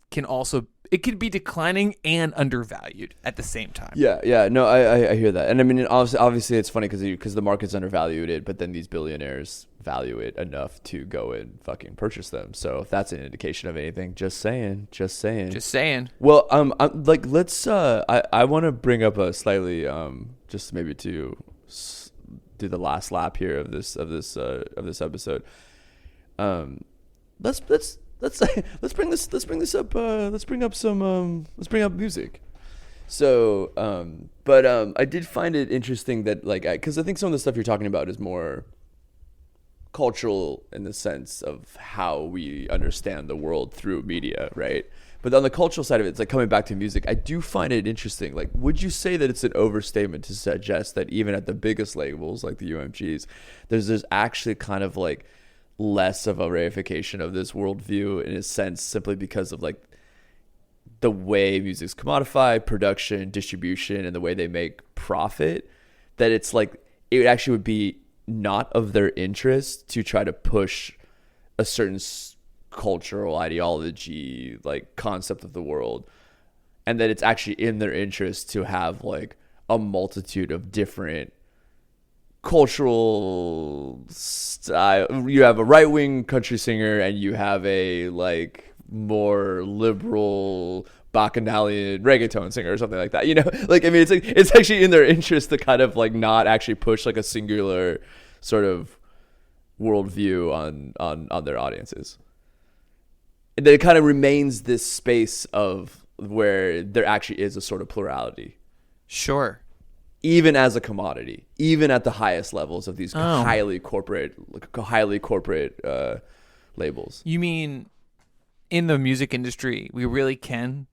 could be declining and undervalued at the same time. Yeah. No, I hear that. And I mean, obviously it's funny because the market's undervalued it, but then these billionaires value it enough to go and fucking purchase them. So if that's an indication of anything, just saying. Well, let's, I want to bring up a slightly, just maybe to do the last lap here of this episode. Let's bring up music. So, I did find it interesting that because I think some of the stuff you're talking about is more cultural in the sense of how we understand the world through media, right? But on the cultural side of it, it's like coming back to music. I do find it interesting. Like, would you say that it's an overstatement to suggest that even at the biggest labels like the UMGs, there's actually kind of like less of a reification of this worldview in a sense, simply because of like the way music's commodified, production, distribution, and the way they make profit, that it's like it actually would be not of their interest to try to push a certain cultural ideology, like concept of the world, and that it's actually in their interest to have like a multitude of different cultural style. You have a right-wing country singer and you have a like more liberal bacchanalian reggaeton singer or something like that, like, I mean, it's actually in their interest to kind of like not actually push like a singular sort of worldview on their audiences. And then it kind of remains this space of where there actually is a sort of plurality. Sure. Even as a commodity, even at the highest levels of these highly corporate labels. You mean in the music industry, we really can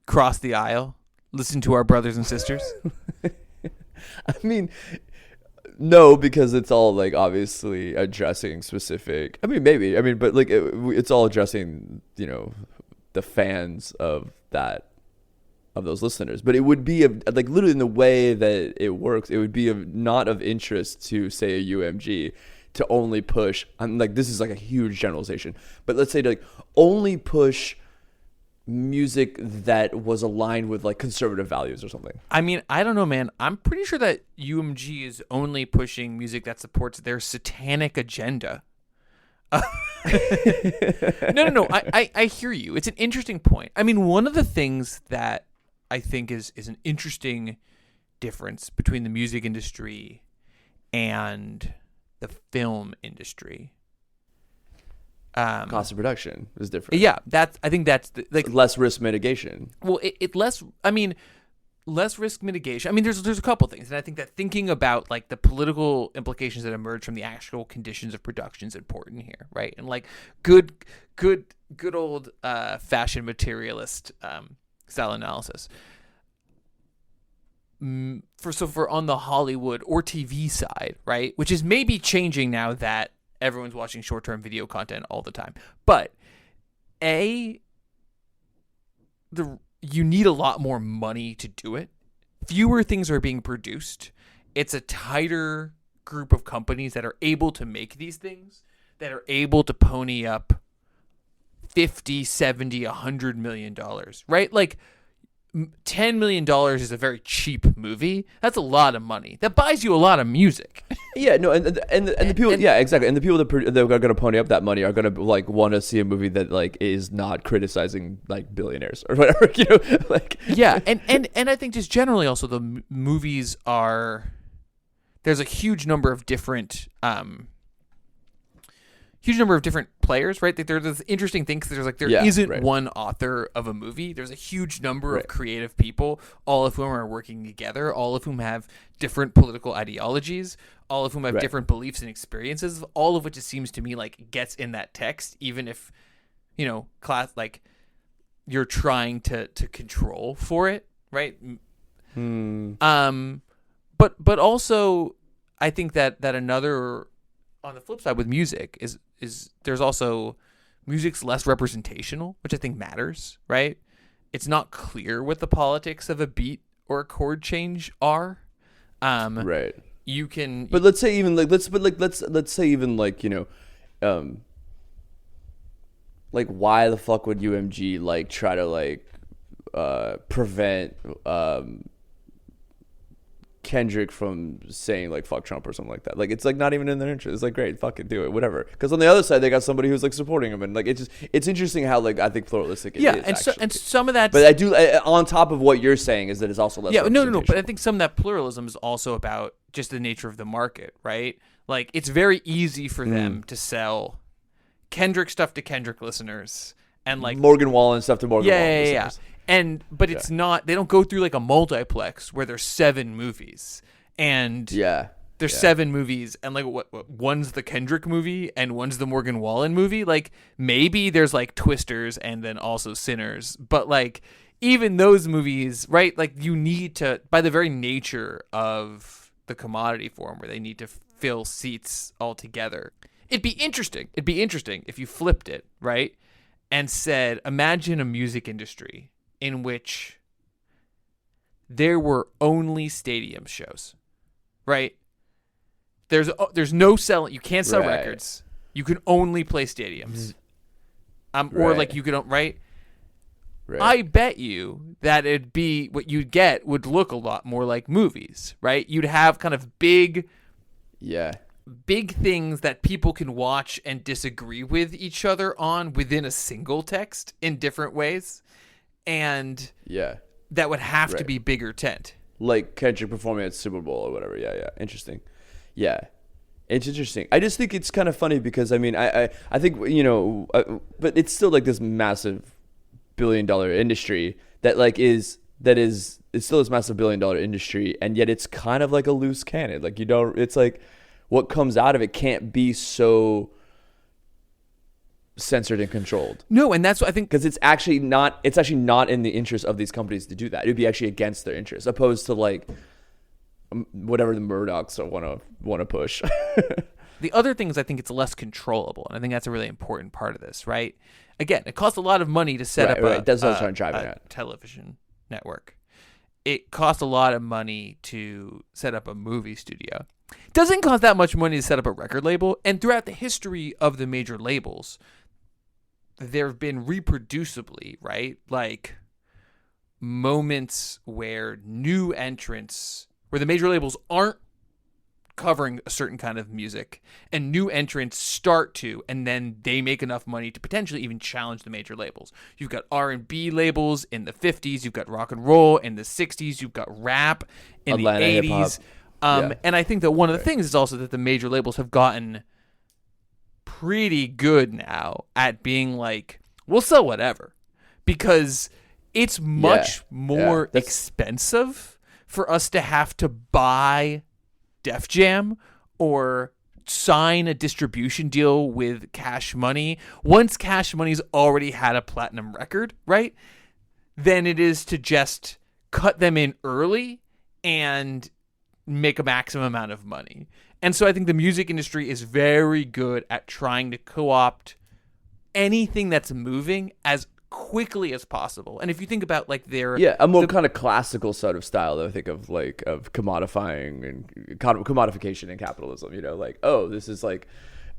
cross the aisle, listen to our brothers and sisters? I mean, no, because it's all like obviously addressing specific. I mean, maybe. I mean, but like it's all addressing, the fans of those listeners. But it would be like literally in the way that it works, it would be not of interest to say a UMG to only push. I'm like, this is like a huge generalization, but let's say to like only push music that was aligned with like conservative values or something. I mean, I don't know, man. I'm pretty sure that UMG is only pushing music that supports their satanic agenda. No. I hear you. It's an interesting point. I mean, one of the things that I think is an interesting difference between the music industry and the film industry. Cost of production is different. Yeah, I think that's like less risk mitigation. Well, less risk mitigation. I mean, there's a couple things, and I think that thinking about like the political implications that emerge from the actual conditions of production is important here, right? And like good old fashion materialist style analysis. For on the Hollywood or TV side, right, which is maybe changing now that everyone's watching short-term video content all the time. But you need a lot more money to do it. Fewer things are being produced. It's a tighter group of companies that are able to make these things, that are able to pony up $50, $70, $100 million, right? Like $10 million is a very cheap movie. That's a lot of money. That buys you a lot of music. Yeah, no, and the people, yeah, exactly. And the people that are going to pony up that money are going to like want to see a movie that like is not criticizing like billionaires or whatever, like. Yeah, and I think just generally also the movies are, there's a huge number of different players, right? There's this interesting thing because there isn't one author of a movie. There's a huge number of creative people, all of whom are working together, all of whom have different political ideologies, all of whom have different beliefs and experiences, all of which it seems to me like gets in that text, even if, class, like you're trying to control for it, right? But also I think that another, on the flip side with music is there's also music's less representational, which I think matters, right? It's not clear what the politics of a beat or a chord change are. Right. You can, but let's say even like let's say even like like, why the fuck would UMG like try to like prevent Kendrick from saying like fuck Trump or something like that? Like, it's like not even in their interest. It's like, great, fuck it, do it, whatever. Because on the other side they got somebody who's like supporting him, and like it's interesting how like I think pluralistic it is. And some of that, but I do on top of what you're saying is that it's also less no, but I think some of that pluralism is also about just the nature of the market, right? Like, it's very easy for them to sell Kendrick stuff to Kendrick listeners and like Morgan Wallen stuff to Morgan Wallen listeners. But it's not, they don't go through like a multiplex where there's 7 movies and there's 7 movies and like what one's the Kendrick movie and one's the Morgan Wallen movie. Like, maybe there's like Twisters and then also Sinners, but like even those movies, right? Like, you need to, by the very nature of the commodity form where they need to fill seats altogether. It'd be interesting if you flipped it, right? And said, imagine a music industry in which there were only stadium shows, right? There's no selling. You can't sell records. You can only play stadiums. Or like you could, right? I bet you that it'd be what you'd get would look a lot more like movies, right? You'd have kind of big things that people can watch and disagree with each other on within a single text in different ways. And that would have to be bigger tent. Like Kendrick performing at Super Bowl or whatever. Yeah. Interesting. Yeah. It's interesting. I just think it's kind of funny because, I mean, I think, but it's still like this massive billion-dollar industry that like it's still this massive billion-dollar industry, and yet it's kind of like a loose cannon. Like, it's like what comes out of it can't be so censored and controlled. No, and that's what I think, because it's actually not in the interest of these companies to do that. It would be actually against their interests, opposed to like whatever the Murdochs want to push. The other thing is, I think it's less controllable, and I think that's a really important part of this, right? Again, it costs a lot of money to set up a television network. It costs a lot of money to set up a movie studio. It doesn't cost that much money to set up a record label, and throughout the history of the major labels, there have been reproducibly, right, like moments where new entrants, where the major labels aren't covering a certain kind of music and new entrants start to, and then they make enough money to potentially even challenge the major labels. You've got R&B labels in the 50s, you've got rock and roll in the 60s, you've got rap in Atlanta, the 80s. And I think that one of the things is also that the major labels have gotten pretty good now at being like, we'll sell whatever, because it's much more expensive for us to have to buy Def Jam or sign a distribution deal with Cash Money once Cash Money's already had a platinum record, right? Than it is to just cut them in early and make a maximum amount of money. And so I think the music industry is very good at trying to co-opt anything that's moving as quickly as possible. And if you think about like a more kind of classical sort of style, I think, of like of commodifying and commodification in capitalism, like, oh, this is like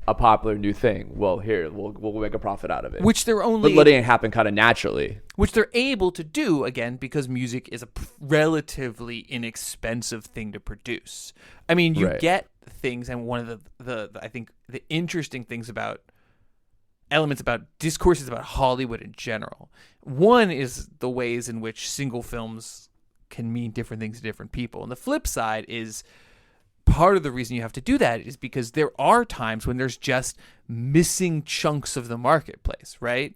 a popular new thing. Well, here we'll make a profit out of it, which they're only but letting it happen kind of naturally, which they're able to do again because music is a relatively inexpensive thing to produce. I mean, you get things, and one of the I think the interesting things about elements about discourses about Hollywood in general. One is the ways in which single films can mean different things to different people. And the flip side is part of the reason you have to do that is because there are times when there's just missing chunks of the marketplace, right?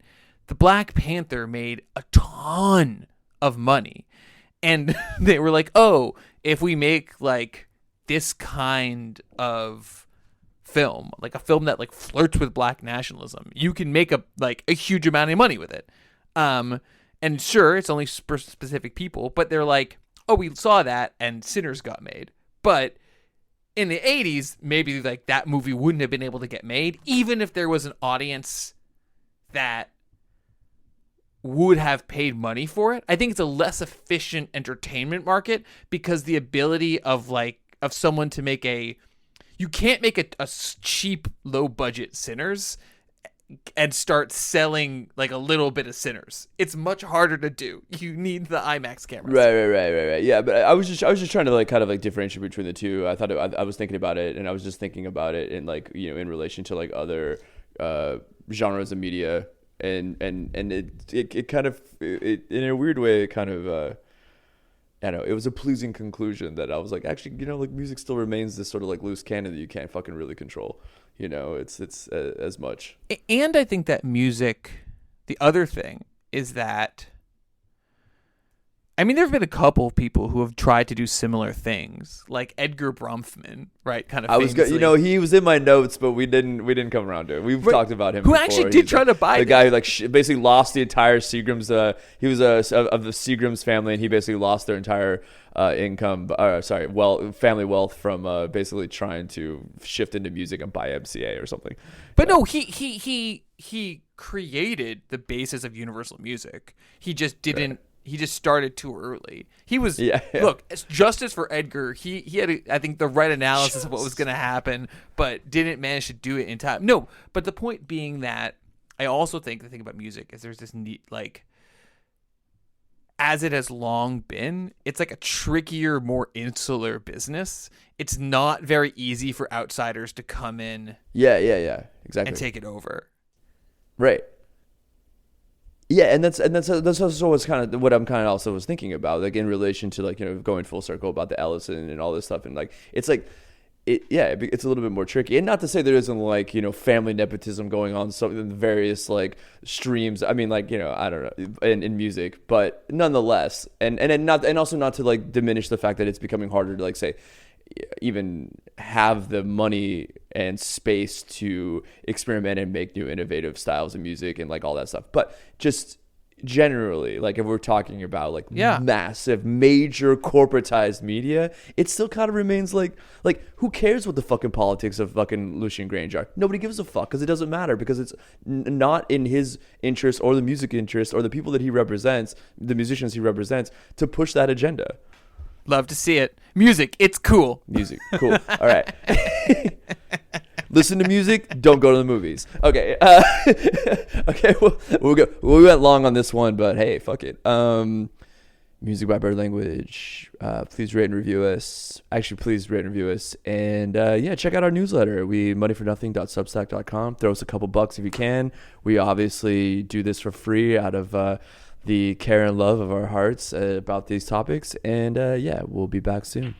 The Black Panther made a ton of money. And they were like, oh, if we make like this kind of film, like a film that like flirts with black nationalism, you can make a huge amount of money with it. And sure, it's only specific people, but they're like, oh, we saw that and Sinners got made. But in the 80s, maybe like that movie wouldn't have been able to get made, even if there was an audience that would have paid money for it. I think it's a less efficient entertainment market because the ability of someone to make you can't make a cheap, low-budget Sinners and start selling like a little bit of Sinners. It's much harder to do. You need the IMAX cameras. Right. Yeah, but I was just trying to like kind of like differentiate between the two. I thought I was thinking about it, and I was just thinking about it in like, you know, in relation to like other genres of media, and it kind of in a weird way, it kind of I don't know, it was a pleasing conclusion that I was like, actually, you know, like music still remains this sort of like loose cannon that you can't fucking really control. You know, it's as much. And I think that music, the other thing is that, I mean, there have been a couple of people who have tried to do similar things, like Edgar Bronfman, right? Kind of. You know, he was in my notes, but we didn't come around to it. We've talked about him. Who before. Actually did try to buy the guy who like basically lost the entire Seagram's. He was of the Seagram's family, and he basically lost their entire family wealth from basically trying to shift into music and buy MCA or something. But no, he created the basis of Universal Music. He just didn't. Right. He just started too early. He was look, it's justice for Edgar. He had I think the right analysis of what was going to happen, but didn't manage to do it in time. No, but the point being that I also think the thing about music is there's this neat, like, as it has long been, it's like a trickier, more insular business. It's not very easy for outsiders to come in. Yeah, exactly. And take it over. Right. Yeah, and that's also what's kind of what I'm kind of also was thinking about, like in relation to like, you know, going full circle about the Ellison and all this stuff, and like it's like it's a little bit more tricky, and not to say there isn't like, you know, family nepotism going on some in various like streams. I mean, like, you know, I don't know, in music, but nonetheless, and also not to like diminish the fact that it's becoming harder to like say even have the money and space to experiment and make new innovative styles of music and like all that stuff. But just generally, like if we're talking about like massive, major corporatized media, it still kind of remains like who cares what the fucking politics of fucking Lucien Grange are? Nobody gives a fuck, because it doesn't matter, because it's not in his interest or the music interest or the people that he represents, the musicians he represents, to push that agenda. Love to see it. Music, it's cool. Music, cool. All right. Listen to music. Don't go to the movies. Okay. Okay. We'll go. We went long on this one, but hey, fuck it. Music by Bird Language. Please rate and review us. Actually, please rate and review us. And check out our newsletter. We moneyfornothing.substack.com. Throw us a couple bucks if you can. We obviously do this for free out of the care and love of our hearts about these topics. And we'll be back soon.